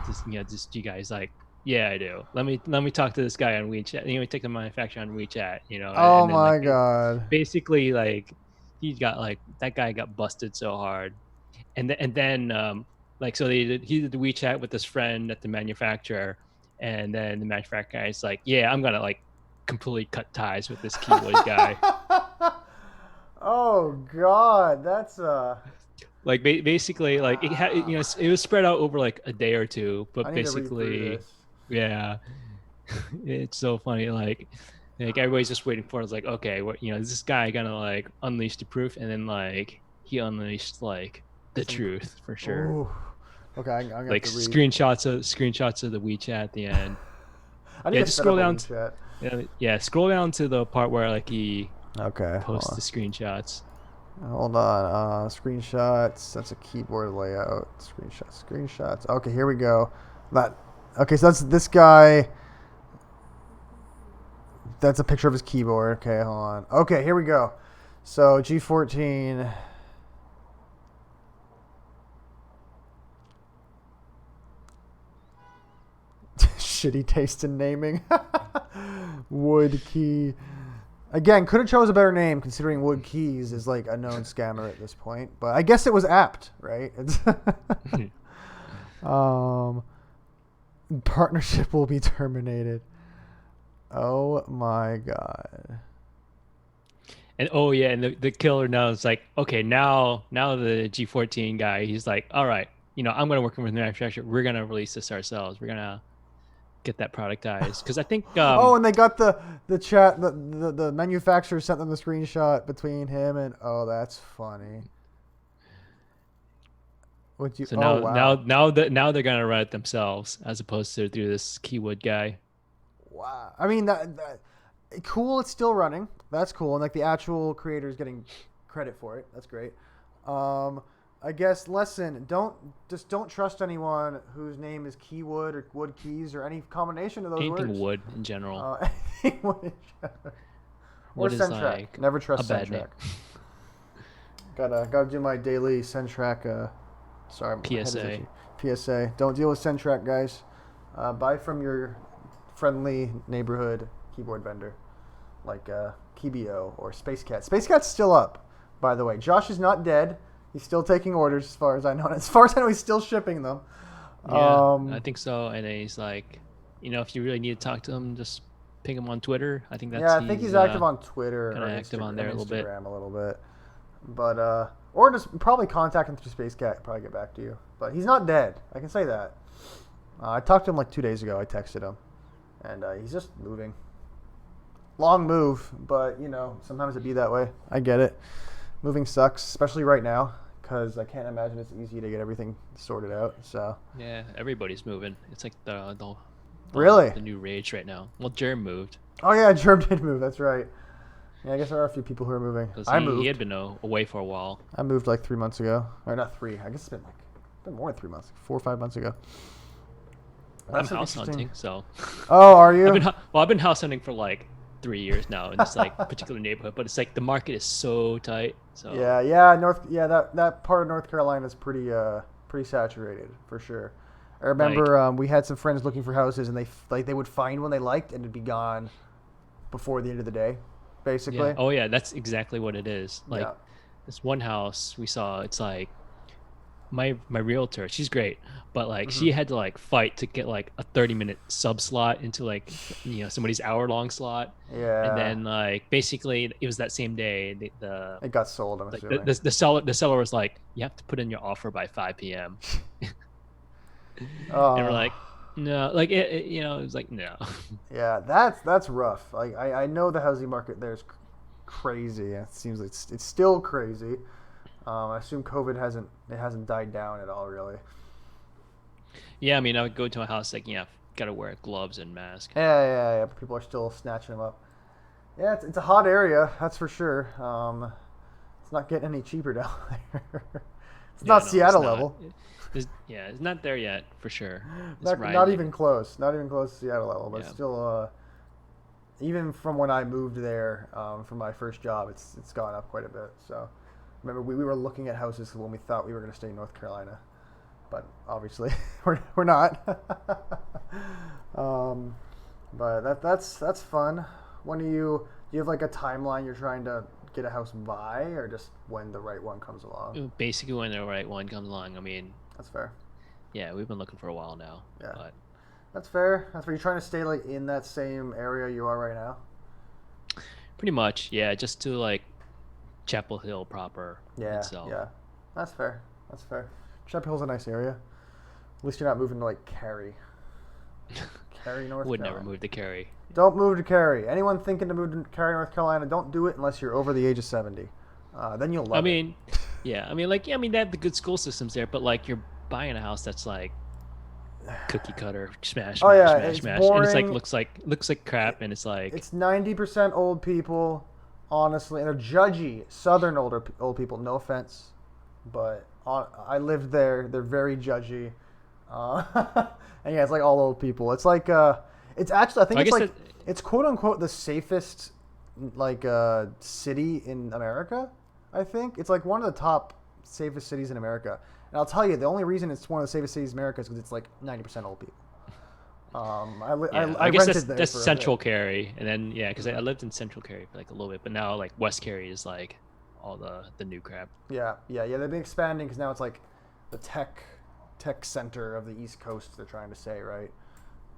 Speaker 2: this G guy's like, yeah, I do. Let me talk to this guy on WeChat. We take the manufacturer on WeChat,
Speaker 1: Oh
Speaker 2: and then like
Speaker 1: my god.
Speaker 2: basically like he got like that guy got busted so hard. And then like so he did the WeChat with his friend at the manufacturer, and then the manufacturer guy's like, yeah, I'm gonna like completely cut ties with this Keywood guy.
Speaker 1: Oh god, that's
Speaker 2: Like basically like it had it was spread out over like a day or two,
Speaker 1: I
Speaker 2: but
Speaker 1: need to read through
Speaker 2: basically
Speaker 1: this.
Speaker 2: yeah. It's so funny like everybody's just waiting for it. It's like, okay, what is this guy gonna like unleash the proof? And then like he unleashed like the truth for sure.
Speaker 1: Ooh. Okay, I'm gonna
Speaker 2: Like
Speaker 1: have to read.
Speaker 2: screenshots of the WeChat at the end.
Speaker 1: I need
Speaker 2: Yeah,
Speaker 1: to
Speaker 2: just
Speaker 1: set
Speaker 2: scroll
Speaker 1: up a
Speaker 2: down.
Speaker 1: WeChat.
Speaker 2: Yeah, scroll down to the part where like he
Speaker 1: Okay,
Speaker 2: posts the screenshots.
Speaker 1: hold on. Screenshots. That's a keyboard layout. Screenshots. Okay, here we go. Okay, so that's this guy. That's a picture of his keyboard. Okay, hold on. Okay, here we go. So G14. Shitty taste in naming. Wood key. Again, could have chose a better name considering Wood Keys is like a known scammer at this point. But I guess it was apt, right? Partnership will be terminated. Oh my god.
Speaker 2: And oh yeah, and the killer now is like, okay, now the G14 guy, he's like, all right, I'm gonna work with the manufacturer. We're gonna release this ourselves. We're gonna get that productized because I think
Speaker 1: Oh, and they got the chat. The manufacturer sent them the screenshot between him and. Oh, that's funny. Would you?
Speaker 2: so
Speaker 1: Oh wow.
Speaker 2: now they're gonna run it themselves as opposed to through this Keywood guy.
Speaker 1: Wow. I mean that cool. It's still running. That's cool, and like the actual creator is getting credit for it. That's great. I guess lesson: don't trust anyone whose name is Keywood or Wood Keys or any combination of those
Speaker 2: Anything
Speaker 1: words.
Speaker 2: wood in general.
Speaker 1: Anything wood in general. Or
Speaker 2: Wood is
Speaker 1: Centrac.
Speaker 2: like
Speaker 1: Never trust
Speaker 2: a bad
Speaker 1: Centrac. Gotta do my daily Centrac. Sorry, my head is
Speaker 2: PSA.
Speaker 1: itchy. PSA. Don't deal with Centrac, guys. Buy from your friendly neighborhood keyboard vendor, like Kibio or Space Cat. Space Cat's still up, by the way. Josh is not dead. He's still taking orders, as far as I know. As far as I know, he's still shipping them.
Speaker 2: Yeah, I think so. And then he's like, if you really need to talk to him, just ping him on Twitter. I think
Speaker 1: I think he's active on Twitter.
Speaker 2: Kinda
Speaker 1: Or
Speaker 2: active on there a little bit.
Speaker 1: Instagram a little bit. But or just probably contact him through Space Cat. Probably get back to you. But he's not dead. I can say that. I talked to him like 2 days ago. I texted him, and he's just moving. Long move, but sometimes it be that way. I get it. Moving sucks, especially right now, because I can't imagine it's easy to get everything sorted out. So
Speaker 2: yeah, everybody's moving. It's like the
Speaker 1: really
Speaker 2: the new rage right now. Well, Jerm moved.
Speaker 1: Oh yeah, Gerb did move. That's right. Yeah, I guess there are a few people who are moving. I moved.
Speaker 2: He had been away for a while.
Speaker 1: I moved like 3 months ago, or not 3. I guess it's been more than 3 months, 4 or 5 months ago.
Speaker 2: I'm
Speaker 1: That's an
Speaker 2: house
Speaker 1: interesting.
Speaker 2: hunting, so
Speaker 1: Oh, are you?
Speaker 2: I've been house hunting for like 3 years now in this like particular neighborhood, but it's like the market is so tight. So
Speaker 1: Yeah, yeah, that part of North Carolina is pretty saturated for sure. I
Speaker 2: like
Speaker 1: remember we had some friends looking for houses, and they would find one they liked, and it'd be gone before the end of the day,
Speaker 2: yeah,
Speaker 1: basically.
Speaker 2: oh yeah, that's exactly what it is. Like
Speaker 1: Yeah.
Speaker 2: this one house we saw, it's like my realtor, she's great, but like
Speaker 1: Hmm.
Speaker 2: she had to like fight to get like a 30-minute sub slot into like somebody's hour-long slot. And
Speaker 1: Yeah,
Speaker 2: then like basically it was that same day the
Speaker 1: it got sold. I'm
Speaker 2: like
Speaker 1: assuming.
Speaker 2: the seller was like, you have to put in your offer by 5 p.m. And we're
Speaker 1: Oh,
Speaker 2: like, no, like it was like no.
Speaker 1: yeah, that's rough. Like I know the housing market there is crazy. It seems like it's still crazy. I assume COVID hasn't died down at all, really.
Speaker 2: Yeah, I mean, I would go to a house like, yeah, gotta wear gloves and mask.
Speaker 1: Yeah. People are still snatching them up. Yeah, it's a hot area, that's for sure. It's not getting any cheaper down there. It's
Speaker 2: Yeah,
Speaker 1: not
Speaker 2: no, it's
Speaker 1: Seattle
Speaker 2: not.
Speaker 1: level.
Speaker 2: It's not there yet for sure. It's
Speaker 1: Not even
Speaker 2: rising.
Speaker 1: close. Not even close to Seattle level, but
Speaker 2: Yeah.
Speaker 1: still. Even from when I moved there for my first job, it's gone up quite a bit. So, remember we were looking at houses when we thought we were going to stay in North Carolina, but obviously we're not. um, but that's fun. When do you have like a timeline you're trying to get a house by, or just when the right one comes along?
Speaker 2: Basically, when the right one comes along, I mean,
Speaker 1: That's fair.
Speaker 2: yeah, we've been looking for a while now,
Speaker 1: Yeah,
Speaker 2: but
Speaker 1: that's fair. That's fair. You're trying to stay like in that same area you are right now.
Speaker 2: pretty much, yeah, just to like Chapel Hill proper
Speaker 1: Yeah,
Speaker 2: itself.
Speaker 1: yeah. That's fair. That's fair. Chapel Hill's a nice area. At least you're not moving to like Cary. Cary, North
Speaker 2: Would never
Speaker 1: Carolina.
Speaker 2: move to Cary.
Speaker 1: Don't move to Cary. Anyone thinking to move to Cary, North Carolina, don't do it unless you're over the age of 70. Then you'll
Speaker 2: I
Speaker 1: love it.
Speaker 2: mean, yeah, I mean, like, yeah, I mean, they have the good school systems there, but like, you're buying a house that's like cookie cutter, smash,
Speaker 1: Oh
Speaker 2: smash,
Speaker 1: yeah,
Speaker 2: smash,
Speaker 1: it's
Speaker 2: smash, and it's like
Speaker 1: boring.
Speaker 2: looks like crap, and it's like,
Speaker 1: It's 90% old people, honestly, and they're judgy. Southern old people. No offense, but I lived there. They're very judgy, uh, and yeah, it's like all old people. It's like it's actually I think
Speaker 2: I
Speaker 1: it's
Speaker 2: guess
Speaker 1: like
Speaker 2: that,
Speaker 1: it's quote unquote the safest like city in America. I think it's like one of the top safest cities in America. And I'll tell you, the only reason it's one of the safest cities in America is because it's like 90% old people.
Speaker 2: yeah,
Speaker 1: I
Speaker 2: I guess that's
Speaker 1: rented there
Speaker 2: that's
Speaker 1: for a bit.
Speaker 2: Central Cary, and then yeah, because I lived in Central Cary for like a little bit, but now like West Cary is like all the new crap.
Speaker 1: Yeah. They've been expanding because now it's like the tech center of the East Coast. They're trying to say, right?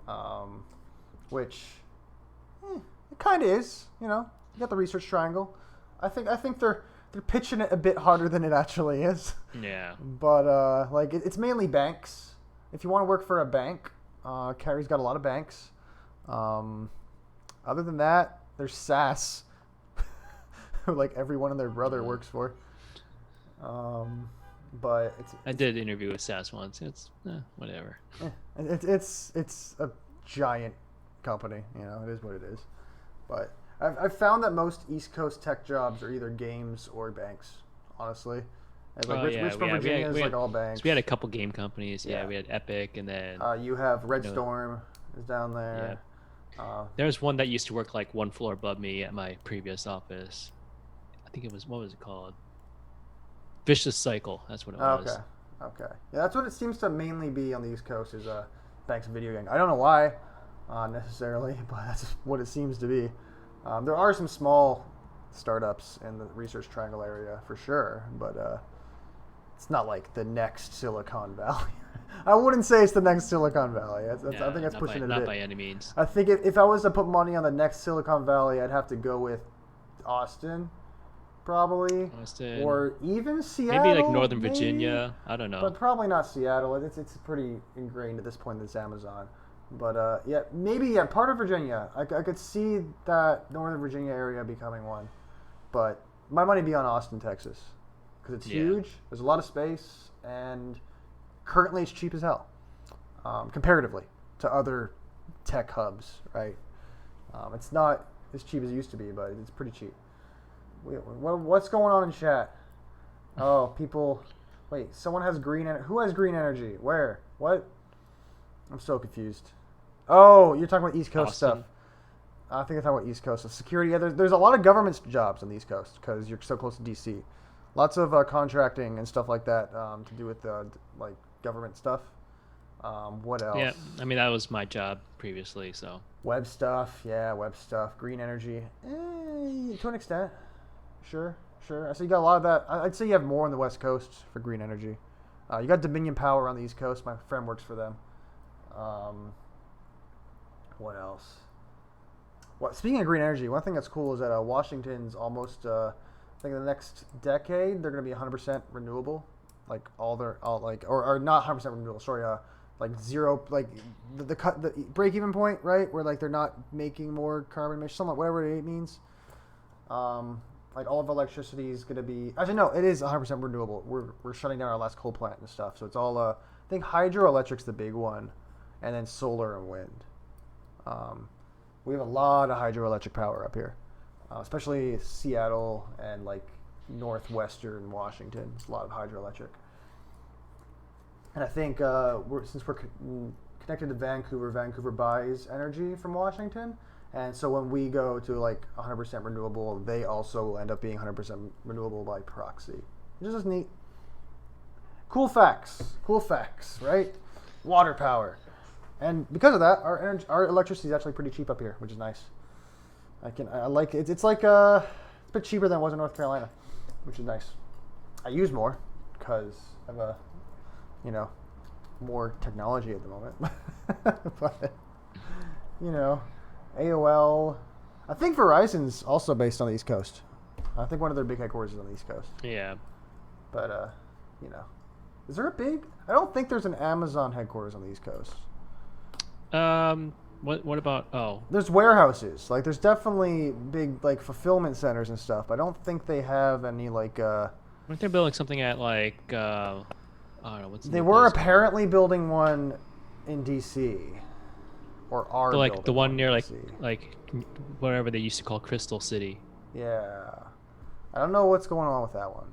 Speaker 1: Um, which it kind of is. You know, you got the Research Triangle. I think they're pitching it a bit harder than it actually is.
Speaker 2: Yeah,
Speaker 1: But like it's mainly banks. If you want to work for a bank, Cary's got a lot of banks. Um, other than that, there's SAS, who like everyone and their brother works for. Um, but
Speaker 2: I did interview with SAS once. It's whatever.
Speaker 1: it's a giant company. You know, it is what it is. But I've found that most East Coast tech jobs are either games or banks. Honestly, and like
Speaker 2: Oh yeah,
Speaker 1: Richmond,
Speaker 2: yeah,
Speaker 1: Virginia is like all
Speaker 2: so
Speaker 1: banks.
Speaker 2: we had a couple game companies. Yeah,
Speaker 1: Yeah.
Speaker 2: we had Epic, and then
Speaker 1: You have Red
Speaker 2: you know,
Speaker 1: Storm is down
Speaker 2: yeah,
Speaker 1: there.
Speaker 2: there was one that used to work like one floor above me at my previous office. I think it was, what was it called? Vicious Cycle. That's what it
Speaker 1: Okay,
Speaker 2: was.
Speaker 1: okay. Yeah, that's what it seems to mainly be on the East Coast is banks and video games. I don't know why necessarily, but that's what it seems to be. There are some small startups in the Research Triangle area for sure, but it's not like the next Silicon Valley. I wouldn't say it's the next Silicon Valley. I think
Speaker 2: Yeah,
Speaker 1: that's pushing it a
Speaker 2: not
Speaker 1: bit.
Speaker 2: by any means.
Speaker 1: I think if I was to put money on the next Silicon Valley, I'd have to go with Austin, probably,
Speaker 2: Austin,
Speaker 1: or even Seattle.
Speaker 2: maybe like Northern
Speaker 1: maybe,
Speaker 2: Virginia. I don't
Speaker 1: but
Speaker 2: know.
Speaker 1: probably not Seattle. It's pretty ingrained at this point that it's Amazon. But yeah, maybe part of Virginia. I could see that Northern Virginia area becoming one, but my money be on Austin, Texas, because it's
Speaker 2: Yeah.
Speaker 1: huge. There's a lot of space, and currently it's cheap as hell, comparatively to other tech hubs. Right? It's not as cheap as it used to be, but it's pretty cheap. What's going on in chat? Oh, people. Wait, someone has green. Who has green energy? Where? What? I'm so confused. Oh, you're talking about East Coast stuff.
Speaker 2: Boston.
Speaker 1: I think I'm talking about East Coast. So security, yeah, there's a lot of government jobs on the East Coast because you're so close to DC. Lots of contracting and stuff like that to do with like government stuff. What
Speaker 2: Yeah,
Speaker 1: else?
Speaker 2: I mean that was my job previously, so
Speaker 1: Web stuff, yeah, web stuff. Green energy, to an extent. Sure, sure. I see you got a lot of that. I'd say you have more on the West Coast for green energy. You got Dominion Power on the East Coast. My friend works for them. Um, what else? Well, speaking of green energy, one thing that's cool is that Washington's almost, I think in the next decade, they're going to be 100% renewable. Like or not 100% renewable, sorry, like zero, like the break even point, right? Where like they're not making more carbon emissions, something, whatever it means. Like all of electricity is going to be, actually, no, it is 100% renewable. We're shutting down our last coal plant and stuff. So it's all, I think hydroelectric's the big one, and then solar and wind. We have a lot of hydroelectric power up here, especially Seattle and like northwestern Washington. It's a lot of hydroelectric. And I think since we're connected to Vancouver, Vancouver buys energy from Washington. And so when we go to like 100% renewable, they also will end up being 100% renewable by proxy. Which is just neat. Cool facts, right? Water power. And because of that, our electricity is actually pretty cheap up here, which is nice. I like it. It's like it's a bit cheaper than it was in North Carolina, which is nice. I use more because I have more technology at the moment. But AOL. I think Verizon's also based on the East Coast. I think one of their big headquarters is on the East Coast.
Speaker 2: yeah.
Speaker 1: But is there a big? I don't think there's an Amazon headquarters on the East Coast.
Speaker 2: What about? Oh,
Speaker 1: There's warehouses. Like there's definitely big like fulfillment centers and stuff. But I don't think they have any like.
Speaker 2: weren't they building something at like? I don't know what's. The
Speaker 1: They
Speaker 2: new
Speaker 1: were
Speaker 2: place called?
Speaker 1: apparently building one in DC. Or are
Speaker 2: Like
Speaker 1: building
Speaker 2: the one near
Speaker 1: in
Speaker 2: like
Speaker 1: DC.
Speaker 2: like whatever they used to call Crystal City.
Speaker 1: Yeah. I don't know what's going on with that one.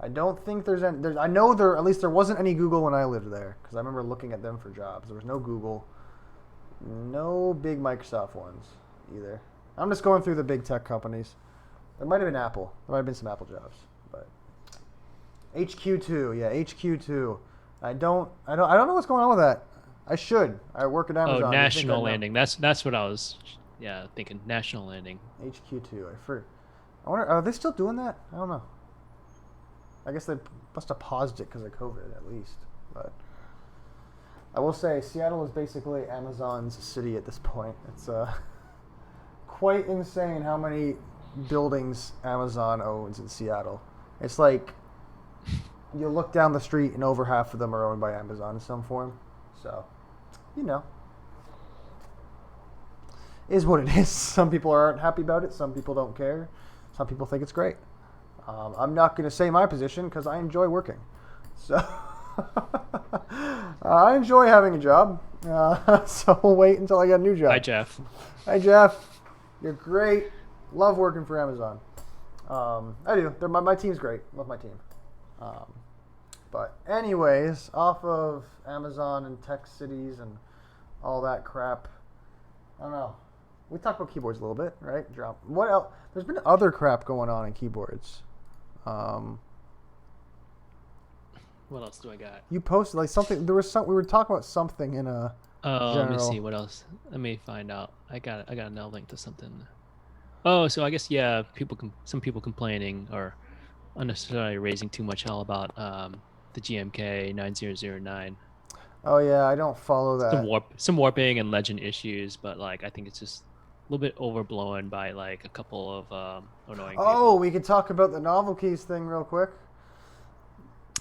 Speaker 1: I don't think there's any. I know at least there wasn't any Google when I lived there because I remember looking at them for jobs. There was no Google, no big Microsoft ones either. I'm just going through the big tech companies. There might have been Apple. There might have been some Apple jobs, but HQ2, yeah, HQ2. I don't know what's going on with that. I should. I work at Amazon.
Speaker 2: Oh,
Speaker 1: You'd think I'd
Speaker 2: National
Speaker 1: know.
Speaker 2: Landing. That's what I was. Yeah, thinking National Landing.
Speaker 1: HQ2. I wonder. Are they still doing that? I don't know. I guess they must have paused it because of COVID, at least. But I will say, Seattle is basically Amazon's city at this point. It's quite insane how many buildings Amazon owns in Seattle. It's like you look down the street and over half of them are owned by Amazon in some form. So, is what it is. Some people aren't happy about it. Some people don't care. Some people think it's great. I'm not going to say my position because I enjoy working. So I enjoy having a job. So we'll wait until I get a new job.
Speaker 2: Hi, Jeff.
Speaker 1: Hi, Jeff. You're great. Love working for Amazon. I do. My team's great. Love my team. But anyways, off of Amazon and tech cities and all that crap, I don't know. We talked about keyboards a little bit, right? What else? There's been other crap going on in keyboards.
Speaker 2: What else do I got?
Speaker 1: You posted like something. There was we were talking about something in a.
Speaker 2: Oh, let me
Speaker 1: General.
Speaker 2: see what else. Let me find out. I got another link to something. Oh, so I guess yeah, some people complaining or unnecessarily raising too much hell about the GMK 9009.
Speaker 1: Oh yeah, I don't follow that.
Speaker 2: Some warping and legend issues, but like I think it's just a little bit overblown by like a couple of annoying
Speaker 1: Oh,
Speaker 2: people.
Speaker 1: we could talk about the novel keys thing real quick.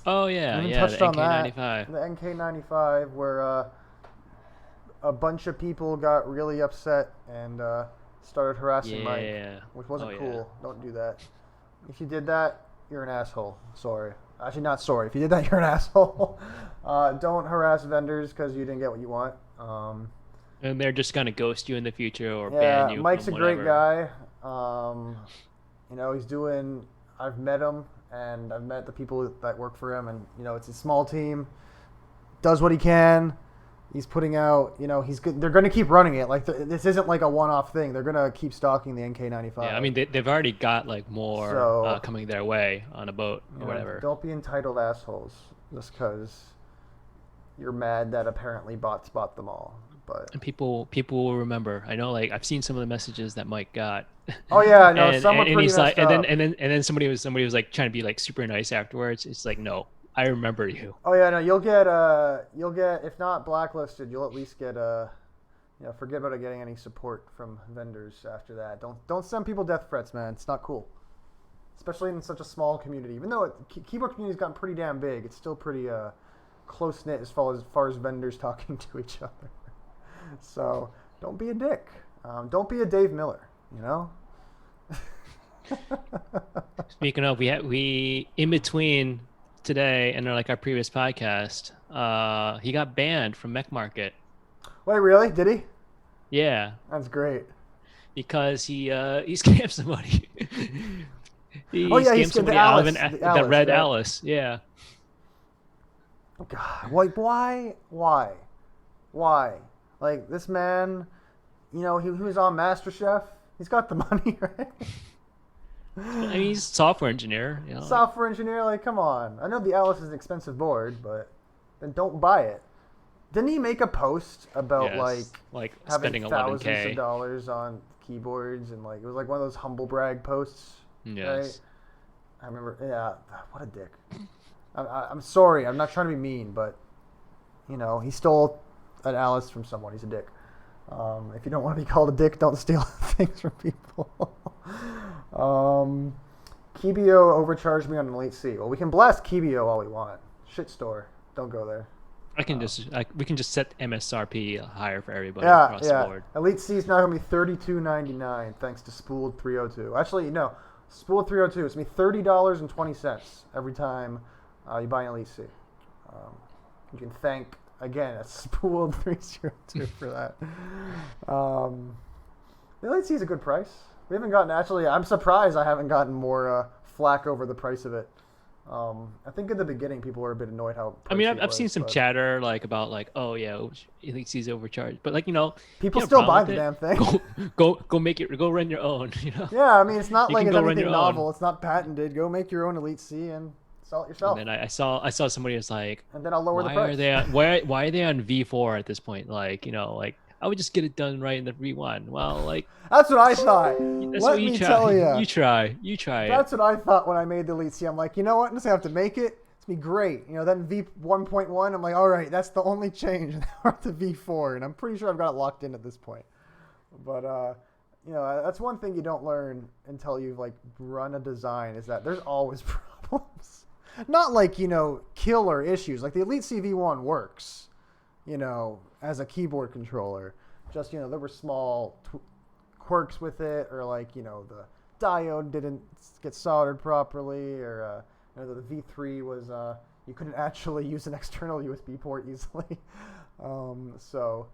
Speaker 2: Oh
Speaker 1: We
Speaker 2: yeah,
Speaker 1: haven't
Speaker 2: yeah,
Speaker 1: touched
Speaker 2: the
Speaker 1: on that.
Speaker 2: NK95.
Speaker 1: The NK95, where a bunch of people got really upset and started harassing Mike,
Speaker 2: Yeah.
Speaker 1: which wasn't
Speaker 2: Oh, yeah.
Speaker 1: cool. Don't do that. If you did that, you're an asshole. Sorry. Actually, not sorry. If you did that, you're an asshole. Don't harass vendors because you didn't get what you want.
Speaker 2: And they're just gonna ghost you in the future or
Speaker 1: Yeah,
Speaker 2: ban you
Speaker 1: Mike's a
Speaker 2: from
Speaker 1: great
Speaker 2: whatever.
Speaker 1: guy. He's doing. I've met him, and I've met the people that work for him, and it's a small team. does what he can. He's putting out, he's good. They're going to keep running it. Like this isn't like a one-off thing. They're going to keep stocking the NK95.
Speaker 2: Yeah, I mean they've already got like more
Speaker 1: So,
Speaker 2: coming their way on a boat or whatever.
Speaker 1: Don't be entitled assholes just because you're mad that apparently bots bought them all. But
Speaker 2: And people will remember. I know, like I've seen some of the messages that Mike got.
Speaker 1: oh yeah, no,
Speaker 2: and,
Speaker 1: some were
Speaker 2: and
Speaker 1: pretty
Speaker 2: he's like,
Speaker 1: messed up.
Speaker 2: and then somebody was like trying to be like super nice afterwards. It's like, no, I remember you.
Speaker 1: Oh yeah, no, you'll get if not blacklisted, you'll at least get forget about getting any support from vendors after that. Don't send people death threats, man. It's not cool, especially in such a small community. Even though keyboard community's gotten pretty damn big, it's still pretty close knit as far as vendors talking to each other. So don't be a dick. Don't be a Dave Miller.
Speaker 2: Speaking of, we in between today and like our previous podcast, he got banned from Mech Market.
Speaker 1: Wait, really? Did he?
Speaker 2: Yeah,
Speaker 1: That's great.
Speaker 2: because he scammed somebody. He
Speaker 1: Oh, yeah, he
Speaker 2: scammed
Speaker 1: scammed
Speaker 2: somebody
Speaker 1: the
Speaker 2: out of
Speaker 1: Alice, the
Speaker 2: the
Speaker 1: Alice,
Speaker 2: red
Speaker 1: right?
Speaker 2: Alice. Yeah.
Speaker 1: God, like why? Like this man, he was on MasterChef. He's got the money, right?
Speaker 2: I mean, he's a software engineer.
Speaker 1: Software engineer, like come on. I know the Alice is an expensive board, but then don't buy it. Didn't he make a post about
Speaker 2: Yes,
Speaker 1: like
Speaker 2: like spending
Speaker 1: having thousands
Speaker 2: 11K.
Speaker 1: of dollars on keyboards and like it was like one of those humble brag posts?
Speaker 2: Yes.
Speaker 1: I remember. Yeah, what a dick. I'm sorry. I'm not trying to be mean, but he stole an Alice from someone. He's a dick. If you don't want to be called a dick, don't steal things from people. Kibio overcharged me on an Elite C. Well, we can blast Kibio all we want. Shit store. Don't go there.
Speaker 2: we can just set MSRP higher for everybody
Speaker 1: Yeah,
Speaker 2: across
Speaker 1: yeah.
Speaker 2: the board.
Speaker 1: Elite C is now gonna be $32.99 thanks to Spooled 302. Actually, no, Spooled 302. It's gonna be $30.20 every time you buy an Elite C. You can thank again Spooled 302 for that. The Elite C is a good price. We haven't gotten I'm surprised I haven't gotten more flack over the price of it. I think in the beginning people were a bit annoyed how.
Speaker 2: I mean,
Speaker 1: pricey it
Speaker 2: I've seen
Speaker 1: was,
Speaker 2: some
Speaker 1: but
Speaker 2: chatter like about like, oh yeah, Elite C's overcharged, but like
Speaker 1: people
Speaker 2: you have a
Speaker 1: still buy
Speaker 2: problem
Speaker 1: the damn
Speaker 2: with
Speaker 1: thing.
Speaker 2: it, go run your own.
Speaker 1: Yeah, I mean it's not
Speaker 2: You
Speaker 1: like
Speaker 2: can
Speaker 1: it's
Speaker 2: go run
Speaker 1: anything
Speaker 2: your own.
Speaker 1: novel. It's not patented. Go make your own Elite C and sell it yourself.
Speaker 2: And then I saw somebody was like,
Speaker 1: And then I'll lower the
Speaker 2: why
Speaker 1: price.
Speaker 2: are they why are they on V4 at this point? Like like I would just get it done right in the V1. Well, like
Speaker 1: That's what I thought.
Speaker 2: that's
Speaker 1: Let
Speaker 2: what you
Speaker 1: me
Speaker 2: try.
Speaker 1: tell you.
Speaker 2: You try it.
Speaker 1: That's what I thought when I made the Elite C. I'm like, you know what? I'm just gonna have to make it. It's gonna be great. Then V1.1. I'm like, all right, that's the only change. Now we're up to V4, and I'm pretty sure I've got it locked in at this point. But that's one thing you don't learn until you've like run a design is that there's always problems. Not like killer issues. Like the Elite C V1 works, as a keyboard controller. Just there were small quirks with it, or like the diode didn't get soldered properly, or the V3 was you couldn't actually use an external USB port easily. So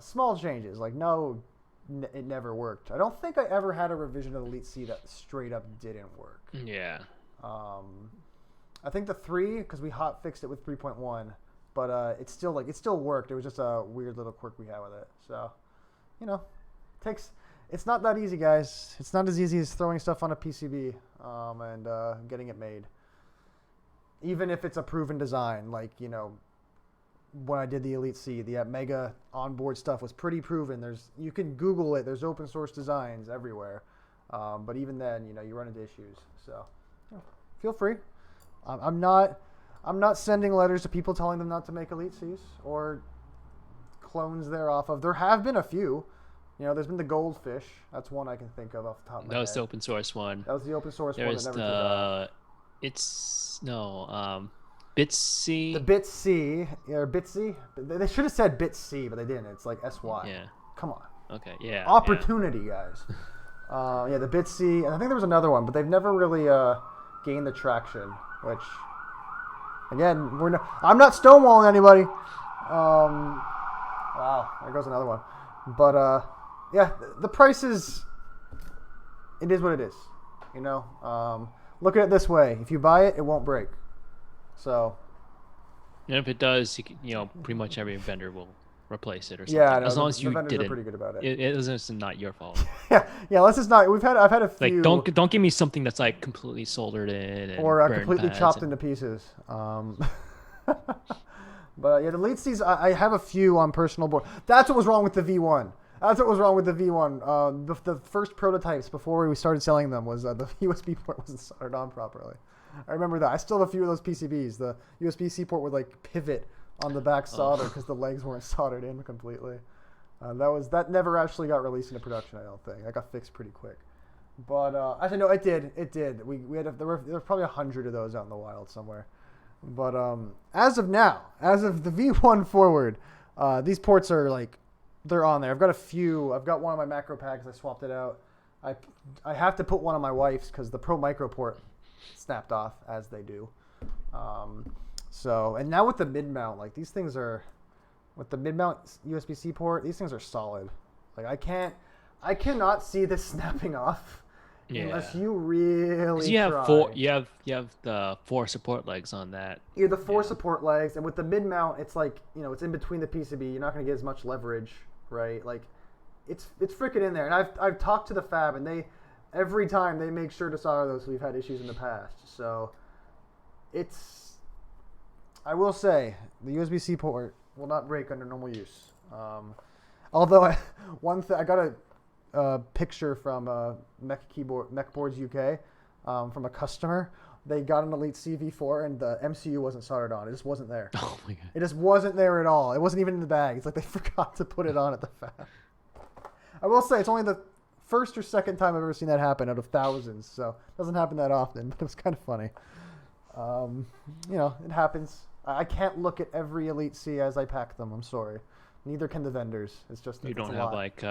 Speaker 1: small changes. Like it never worked. I don't think I ever had a revision of Elite C that straight up didn't work.
Speaker 2: Yeah.
Speaker 1: I think the 3 because we hot fixed it with 3.1, but it still worked. It was just a weird little quirk we had with it. So it's not that easy, guys. It's not as easy as throwing stuff on a PCB and getting it made. Even if it's a proven design, like when I did the Elite C, the Mega onboard stuff was pretty proven. You can Google it. There's open source designs everywhere, but even then, you run into issues. So feel free. I'm not sending letters to people telling them not to make Elite Cs or clones thereof of. There have been a few. There's been the Goldfish. That's one I can think of off the top of my head.
Speaker 2: That was the open source one.
Speaker 1: That was the open source one that
Speaker 2: There's
Speaker 1: never turned out.
Speaker 2: Bitsy.
Speaker 1: The Bitsy, or Bitsy. They should have said Bitsy, but they didn't. It's like SY.
Speaker 2: Yeah.
Speaker 1: Come on.
Speaker 2: Okay. Yeah.
Speaker 1: Opportunity, guys. The Bitsy, and I think there was another one, but they've never really gained the traction. Which, again, I'm not stonewalling anybody. Wow, there goes another one. But the price is. It is what it is. Look at it this way: if you buy it, it won't break. So,
Speaker 2: And if it does, pretty much every vendor will replace it or something.
Speaker 1: Yeah, no,
Speaker 2: As long as
Speaker 1: the
Speaker 2: you
Speaker 1: vendors are
Speaker 2: didn't,
Speaker 1: pretty good about it.
Speaker 2: it's not your fault.
Speaker 1: Yeah. Let's just not. I've had a
Speaker 2: Like,
Speaker 1: few.
Speaker 2: don't give me something that's like completely soldered in and
Speaker 1: or
Speaker 2: burn
Speaker 1: completely
Speaker 2: pads
Speaker 1: chopped
Speaker 2: and,
Speaker 1: into pieces. But yeah, the Elite Cs, I have a few on personal board. That's what was wrong with the V1. That's what was wrong with the V1. The first prototypes before we started selling them was the USB port wasn't soldered on properly. I remember that. I still have a few of those PCBs. The USB-C port would like pivot on the back solder because the legs weren't soldered in completely. That never actually got released into production. I don't think that got fixed pretty quick. But actually, no, it did. It did. There were probably 100 of those out in the wild somewhere. But as of now, as of the V1 forward, these ports are like, they're on there. I've got a few. I've got one on my macro packs. I swapped it out. I have to put one on my wife's because the Pro Micro port snapped off, as they do. And now with the mid mount, like these things are, with the mid mount USB-C port, these things are solid. Like I cannot see this snapping off.
Speaker 2: yeah.
Speaker 1: Unless you really
Speaker 2: you have
Speaker 1: try.
Speaker 2: you have the 4 support legs on that.
Speaker 1: Yeah, the 4 support legs, and with the mid mount, it's like, it's in between the PCB. You're not going to get as much leverage, right? Like, it's freaking in there. And I've talked to the fab, and every time they make sure to solder those. So we've had issues in the past. So I will say the USB-C port will not break under normal use. Although I got a picture from Mech Boards UK from a customer. They got an Elite CV4 and the MCU wasn't soldered on. It just wasn't there.
Speaker 2: Oh my god!
Speaker 1: It just wasn't there at all. It wasn't even in the bag. It's like they forgot to put it on at the fab. I will say it's only the first or second time I've ever seen that happen out of thousands. So it doesn't happen that often, but it was kind of funny. It happens. I can't look at every Elite C as I pack them. I'm sorry. Neither can the vendors. It's just
Speaker 2: You don't
Speaker 1: a
Speaker 2: have
Speaker 1: lot.
Speaker 2: like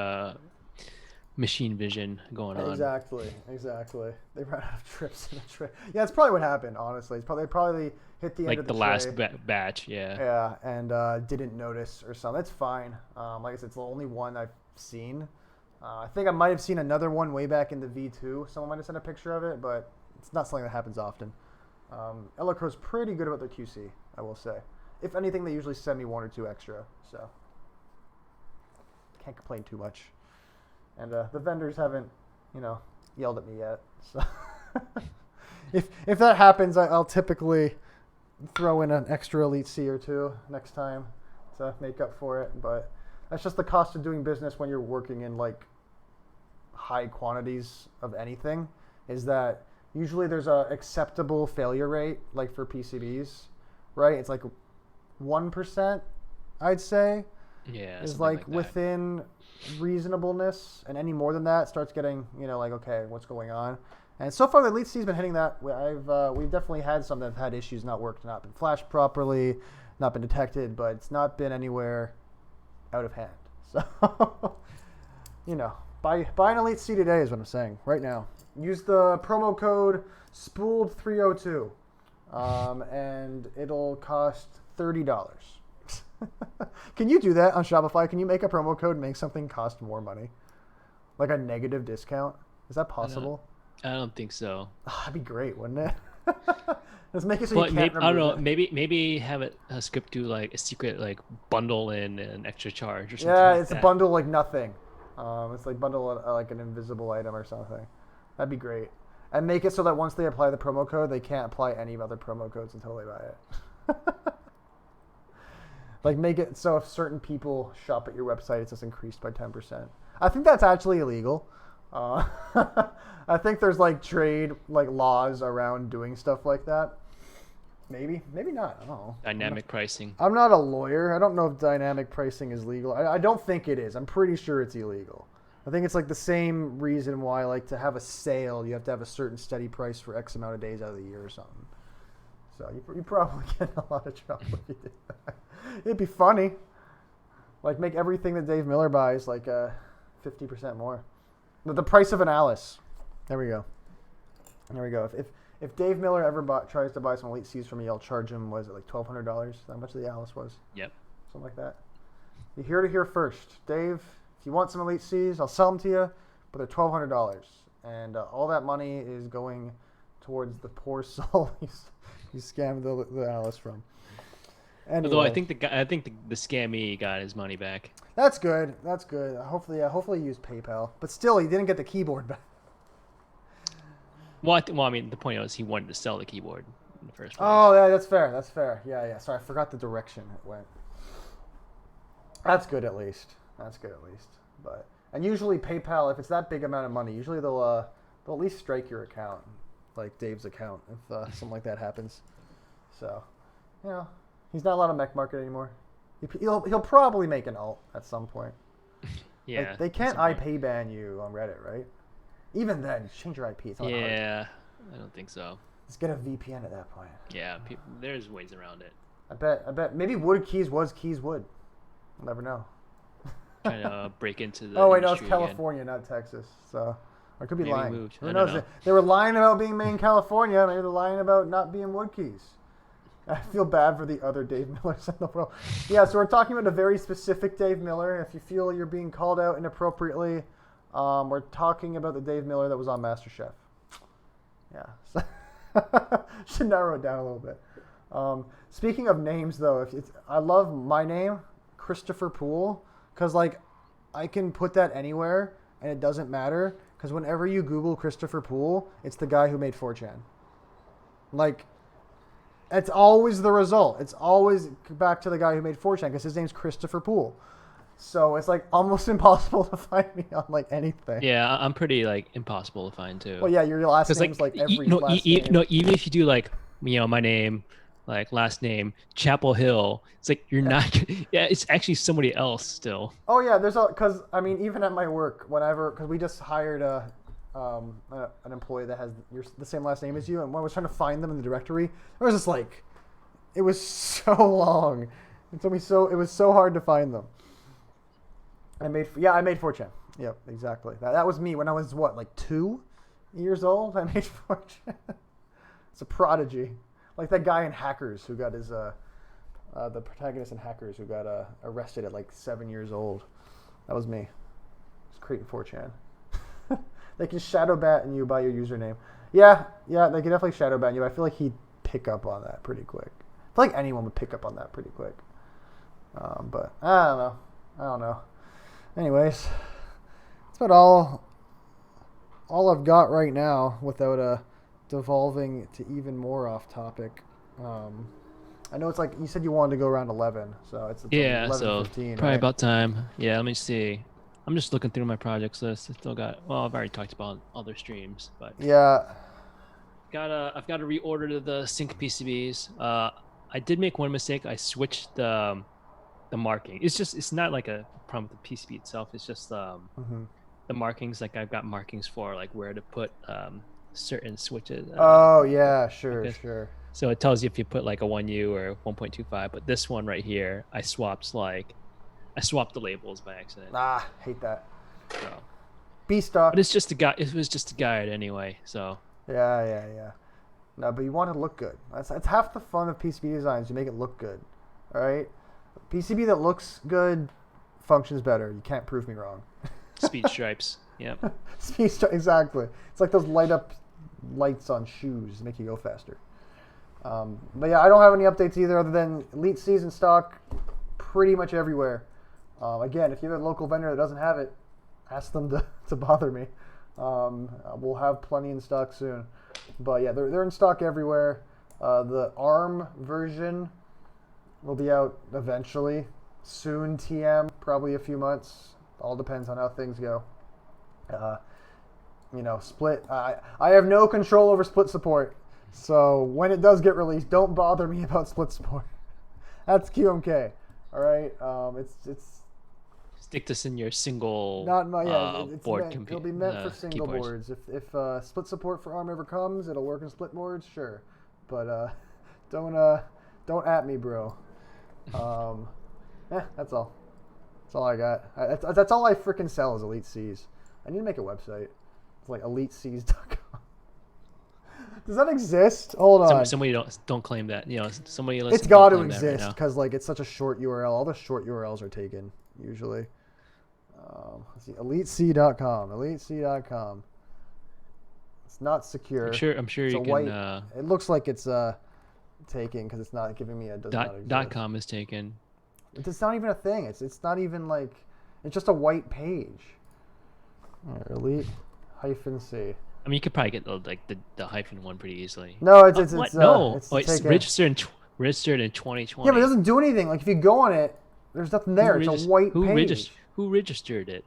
Speaker 2: machine vision going on.
Speaker 1: Exactly. They ran out of trips in the tray. Yeah, it's probably what happened. Honestly, they probably hit the end of the tray.
Speaker 2: Like the last batch, yeah.
Speaker 1: Yeah, and didn't notice or something. That's fine. Like I said, it's the only one I've seen. I think I might have seen another one way back in the V2. Someone might have sent a picture of it, but it's not something that happens often. Elecro's pretty good about their QC, I will say. If anything, they usually send me 1 or 2 extra, so can't complain too much. And the vendors haven't, yelled at me yet. So if that happens, I'll typically throw in an extra Elite C or 2 next time to make up for it. But that's just the cost of doing business when you're working in like high quantities of anything. Is that usually there's a acceptable failure rate, like for PCBs, right? It's like 1%, I'd say.
Speaker 2: Yeah,
Speaker 1: is like within reasonableness, and any more than that starts getting, like, okay, what's going on? And so far the Elite C's been hitting that. We've definitely had some that have had issues, not worked, not been flashed properly, not been detected, but it's not been anywhere out of hand. So buy an Elite C today is what I'm saying right now. Use the promo code SPOOLED302 and it'll cost $30. Can you do that on Shopify? Can you make a promo code and make something cost more money? Like a negative discount? Is that possible?
Speaker 2: I don't think so.
Speaker 1: That'd be great, wouldn't it? Let's make it so
Speaker 2: But
Speaker 1: you can't
Speaker 2: I don't know.
Speaker 1: it.
Speaker 2: Maybe have it script to like a secret like bundle in an extra charge or something.
Speaker 1: Yeah,
Speaker 2: like
Speaker 1: it's
Speaker 2: that.
Speaker 1: a bundle like nothing. It's like bundle like an invisible item or something. That'd be great. And make it so that once they apply the promo code, they can't apply any other promo codes until they buy it. Like make it so if certain people shop at your website, it's just increased by 10%. I think that's actually illegal. I think there's like trade like laws around doing stuff like that. Maybe not. I don't know.
Speaker 2: Dynamic pricing.
Speaker 1: I'm not a lawyer. I don't know if dynamic pricing is legal. I don't think it is. I'm pretty sure it's illegal. I think it's like the same reason why, like, to have a sale, you have to have a certain steady price for X amount of days out of the year or something. So you probably get in a lot of trouble if you did that. It'd be funny. Like, make everything that Dave Miller buys like 50% more. The price of an Alice. There we go. If Dave Miller ever tries to buy some Elite C's from me, I'll charge him, was it like $1,200? How much the Alice was?
Speaker 2: Yep.
Speaker 1: Something like that. You hear to hear first. Dave, if you want some Elite C's, I'll sell them to you, but they're $1,200. And all that money is going towards the poor soul you scammed the Alice from.
Speaker 2: Although I
Speaker 1: Anyway,
Speaker 2: think the scammy got his money back.
Speaker 1: that's good. That's good. Hopefully he used PayPal. But still, he didn't get the keyboard back.
Speaker 2: Well, I mean, the point was he wanted to sell the keyboard in the first place.
Speaker 1: Oh, yeah, that's fair. That's fair. Yeah, yeah. Sorry, I forgot the direction it went. That's good at least. That's good at least. But and usually PayPal, if it's that big amount of money, usually they'll at least strike your account, like Dave's account, if something like that happens. So, you know, he's not allowed to mech market anymore. He'll probably make an alt at some point.
Speaker 2: Yeah.
Speaker 1: Like, they can't IP ban you on Reddit, right? Even then, you change your IP. It's not hard.
Speaker 2: Yeah, I don't think so.
Speaker 1: Just get a VPN at that point.
Speaker 2: Yeah, there's ways around it.
Speaker 1: I bet. Maybe Wood Keys was Keys Wood. We'll never know.
Speaker 2: Trying to break into the
Speaker 1: Oh wait, no, it's
Speaker 2: industry again.
Speaker 1: California, not Texas. So I could be
Speaker 2: Maybe
Speaker 1: lying.
Speaker 2: moved.
Speaker 1: Who
Speaker 2: I don't
Speaker 1: knows?
Speaker 2: know.
Speaker 1: They were lying about being made in California. Maybe they're lying about not being Wood Keys. I feel bad for the other Dave Millers in the world. Yeah, so we're talking about a very specific Dave Miller. If you feel you're being called out inappropriately, we're talking about the Dave Miller that was on MasterChef. Yeah, so should narrow it down a little bit. Speaking of names, though, I love my name, Christopher Poole, because like I can put that anywhere and it doesn't matter. Because whenever you Google Christopher Poole, it's the guy who made 4chan. Like, it's always the result. It's always back to the guy who made 4chan because his name's Christopher Poole. So it's like almost impossible to find me on like anything.
Speaker 2: Yeah, I'm pretty like impossible to find too.
Speaker 1: Well, yeah, your last
Speaker 2: 'Cause,
Speaker 1: name's like every
Speaker 2: no,
Speaker 1: last name.
Speaker 2: no, even if you do like my name, like last name Chapel Hill, it's like you're not. Yeah, it's actually somebody else still.
Speaker 1: Oh yeah, because I mean even at my work, because we just hired an employee that has the same last name as you, and when I was trying to find them in the directory, it was just like, it was so long. It took me it was so hard to find them. I made 4chan. Yep, exactly. That was me when I was like 2 years old. I made 4chan. It's a prodigy, like that guy in Hackers who got his the protagonist in Hackers who got arrested at like 7 years old. That was me. Just creating 4chan. They can shadow ban you by your username. Yeah, they can definitely shadow ban you. But I feel like he'd pick up on that pretty quick. I feel like anyone would pick up on that pretty quick. But I don't know. Anyways, that's about all I've got right now without devolving to even more off topic. I know it's like you said you wanted to go around 11, so it's
Speaker 2: Yeah,
Speaker 1: 11,
Speaker 2: so
Speaker 1: 15,
Speaker 2: probably
Speaker 1: right?
Speaker 2: about time. Yeah, let me see. I'm just looking through my projects list. I still got. Well, I've already talked about other streams, but
Speaker 1: Yeah.
Speaker 2: I've got to reorder the sync PCBs. I did make one mistake. I switched the marking. It's not like a problem with the PCB itself. It's just the markings. Like I've got markings for like where to put certain switches.
Speaker 1: Oh yeah, sure,
Speaker 2: okay.
Speaker 1: sure.
Speaker 2: So it tells you if you put like a 1U or 1.25. But this one right here, I swapped the labels by accident.
Speaker 1: Hate that.
Speaker 2: So.
Speaker 1: B stock.
Speaker 2: But it's just a guide. It was just a guide anyway. So.
Speaker 1: Yeah. No, but you want it to look good. That's half the fun of PCB designs. You make it look good. All right. PCB that looks good functions better. You can't prove me wrong.
Speaker 2: Speed stripes. Yep.
Speaker 1: Exactly. It's like those lights on shoes make you go faster. But yeah, I don't have any updates either other than Elite Season stock pretty much everywhere. Again, if you have a local vendor that doesn't have it, ask them to bother me. We'll have plenty in stock soon. But yeah, they're in stock everywhere. The ARM version will be out eventually. Soon TM, probably a few months. All depends on how things go. Split. I have no control over split support. So when it does get released, don't bother me about split support. That's QMK. All right. It's
Speaker 2: stick this in your single board computer.
Speaker 1: It'll be meant for single
Speaker 2: keyboards.
Speaker 1: boards. If split support for ARM ever comes, it'll work in split boards, sure. But don't at me, bro. That's all. That's all I got. That's all I freaking sell is Elite C's. I need to make a website. It's like elitecs.com. Does that exist? Hold on.
Speaker 2: Somebody don't claim that. Somebody.
Speaker 1: It's got to exist because like it's such a short URL. All the short URLs are taken usually. Let's see, elitec.com. Elitec.com. It's not secure.
Speaker 2: I'm sure
Speaker 1: it's
Speaker 2: you
Speaker 1: a
Speaker 2: can.
Speaker 1: white, it looks like it's taken because it's not giving me a does not exist.
Speaker 2: .com is taken.
Speaker 1: It's not even a thing. It's not even like it's just a white page. Elite -C.
Speaker 2: I mean, you could probably get the hyphen one pretty easily.
Speaker 1: No, it's
Speaker 2: no.
Speaker 1: It's
Speaker 2: registered in 2020.
Speaker 1: Yeah, but it doesn't do anything. Like if you go on it, there's nothing there. It's a white page.
Speaker 2: Who registered it?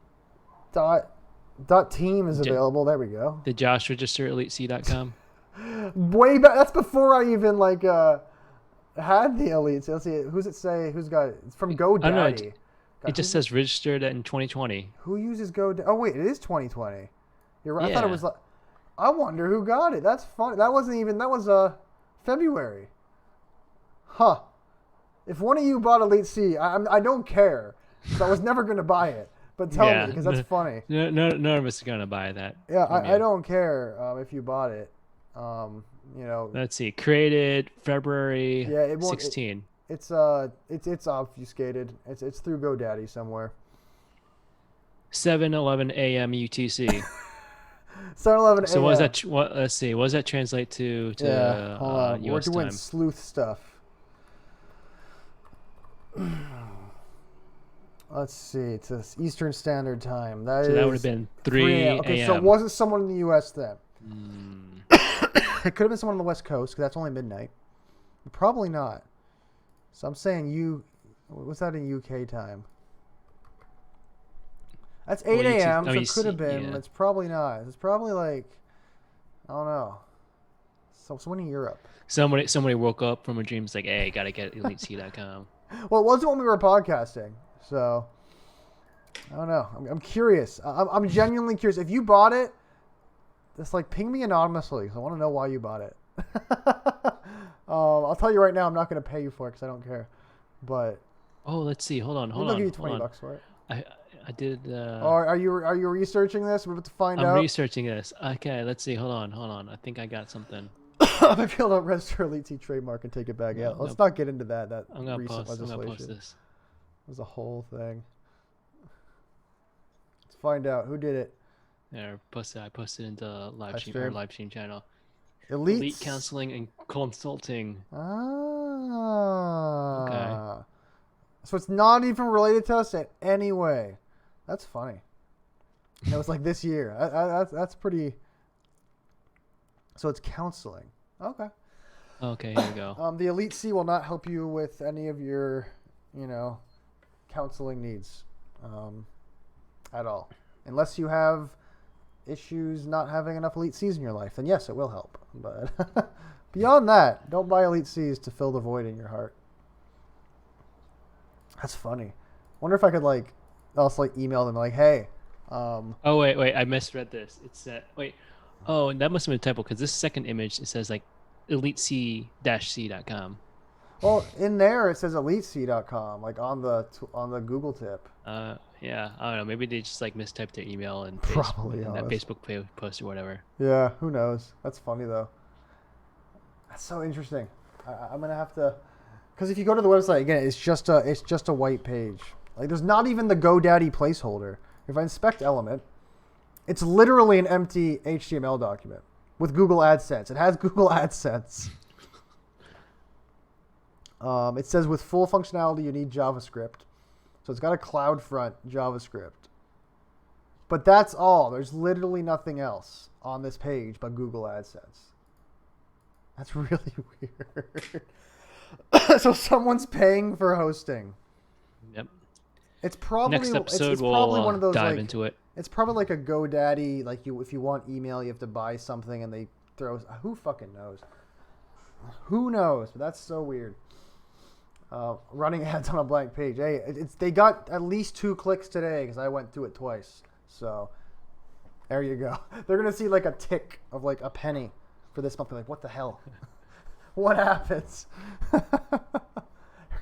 Speaker 1: Team is available. There we go.
Speaker 2: Did Josh register EliteC.com?
Speaker 1: Way back. That's before I even had the Elite. Let's see. Who's it say? Who's got it? It's from GoDaddy.
Speaker 2: It just says registered in 2020.
Speaker 1: Who uses GoDaddy? Oh wait, it is 2020. You're right.
Speaker 2: Yeah.
Speaker 1: I thought it was. I wonder who got it. That's funny. That wasn't even. That was February. Huh. If one of you bought Elite C, I don't care. So I was never going to buy it. But tell me, because that's funny.
Speaker 2: None of us are going to buy that.
Speaker 1: Yeah, I don't care if you bought it.
Speaker 2: Let's see. Created February 16.
Speaker 1: It's obfuscated. It's through GoDaddy somewhere.
Speaker 2: 7:11 a.m. UTC.
Speaker 1: 7:11 a.m.
Speaker 2: So what does that? Let's see. What does that translate to?
Speaker 1: Hold on.
Speaker 2: US
Speaker 1: We're doing
Speaker 2: time?
Speaker 1: sleuth stuff. Let's see. It's Eastern Standard Time. That would
Speaker 2: have been 3 a.m.
Speaker 1: Okay, so it wasn't someone in the U.S. then. It could have been someone on the West Coast because that's only midnight. But probably not. So I'm saying what's that in UK time? That's 8 a.m. So it could have been. Yeah. It's probably not. It's probably I don't know. So someone in Europe.
Speaker 2: Somebody woke up from a dream. It's like, hey, gotta get EliteC.com.
Speaker 1: Well, it wasn't when we were podcasting. So, I don't know. I'm curious. I'm genuinely curious. If you bought it, just ping me anonymously because I want to know why you bought it. I'll tell you right now, I'm not going to pay you for it because I don't care. But
Speaker 2: let's see. Hold on.
Speaker 1: I'll give you $20 for it.
Speaker 2: I did.
Speaker 1: Or are you researching this? We're about to find out.
Speaker 2: I'm researching this. Okay, let's see. Hold on. I think I got something.
Speaker 1: I might be able to register Elite C trademark and take it back out. Let's not get into that.
Speaker 2: I'm gonna
Speaker 1: recent
Speaker 2: post,
Speaker 1: legislation.
Speaker 2: I'm gonna post this.
Speaker 1: It was a whole thing. Let's find out who did it.
Speaker 2: Yeah, I posted into live stream channel.
Speaker 1: Elite
Speaker 2: Counseling and Consulting.
Speaker 1: Ah.
Speaker 2: Okay.
Speaker 1: So it's not even related to us in any way. That's funny. It was this year. That's pretty. So it's counseling. Okay.
Speaker 2: Okay, here we go.
Speaker 1: The Elite C will not help you with any of your, counseling needs at all. Unless you have issues not having enough Elite Cs in your life, then yes, it will help. But beyond that, don't buy Elite Cs to fill the void in your heart. That's funny. Wonder if I could also email them hey.
Speaker 2: Oh wait, I misread this. It's wait. Oh, that must have been a typo because this second image it says EliteC-C.com.
Speaker 1: Well, in there it says EliteC.com, on the Google tip.
Speaker 2: Yeah, I don't know. Maybe they just mistyped their email and
Speaker 1: probably
Speaker 2: that Facebook post or whatever.
Speaker 1: Yeah, who knows? That's funny though. That's so interesting. I'm gonna have to, because if you go to the website again, it's just a white page. There's not even the GoDaddy placeholder. If I inspect Element, it's literally an empty HTML document with Google AdSense. It has Google AdSense. It says with full functionality, you need JavaScript. So it's got a CloudFront JavaScript. But that's all. There's literally nothing else on this page but Google AdSense. That's really weird. So someone's paying for hosting.
Speaker 2: Yep.
Speaker 1: It's probably
Speaker 2: next episode
Speaker 1: it's probably
Speaker 2: we'll
Speaker 1: one of those,
Speaker 2: dive into it.
Speaker 1: It's probably a GoDaddy, if you want email, you have to buy something and they throw. Who fucking knows? Who knows? But that's so weird. Running ads on a blank page. Hey, they got at least 2 clicks today because I went through it twice. So there you go. They're gonna see a tick of a penny for this month. They're what the hell? What happens?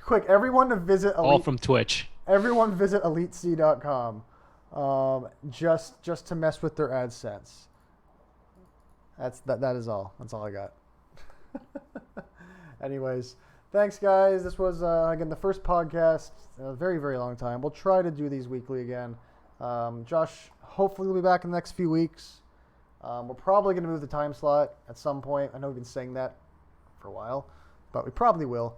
Speaker 1: Quick, everyone to visit
Speaker 2: all from Twitch.
Speaker 1: Everyone visit EliteC.com just to mess with their AdSense. That is all. That's all I got. Anyways, thanks guys. This was again the first podcast in a very, very long time. We'll try to do these weekly again. Josh hopefully will be back in the next few weeks. We're probably going to move the time slot at some point. I know we've been saying that for a while, but we probably will.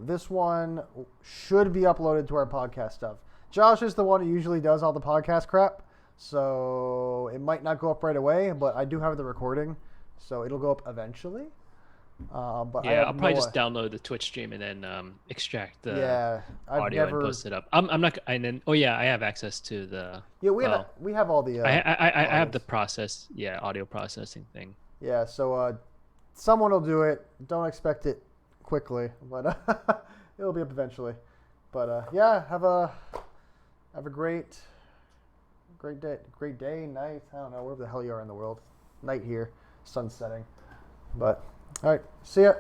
Speaker 1: This one should be uploaded to our podcast stuff. Josh is the one who usually does all the podcast crap, so it might not go up right away, but I do have the recording, so it'll go up eventually. But
Speaker 2: Yeah, I'll probably just download the Twitch stream and then extract the audio and post it up. I'm not, and then I have access to the.
Speaker 1: Yeah, we have all the.
Speaker 2: I have the audio processing thing.
Speaker 1: Yeah, so someone will do it. Don't expect it quickly, but it'll be up eventually. But yeah, have a great day, night. I don't know, wherever the hell you are in the world. Night here, sun setting. But all right, see ya.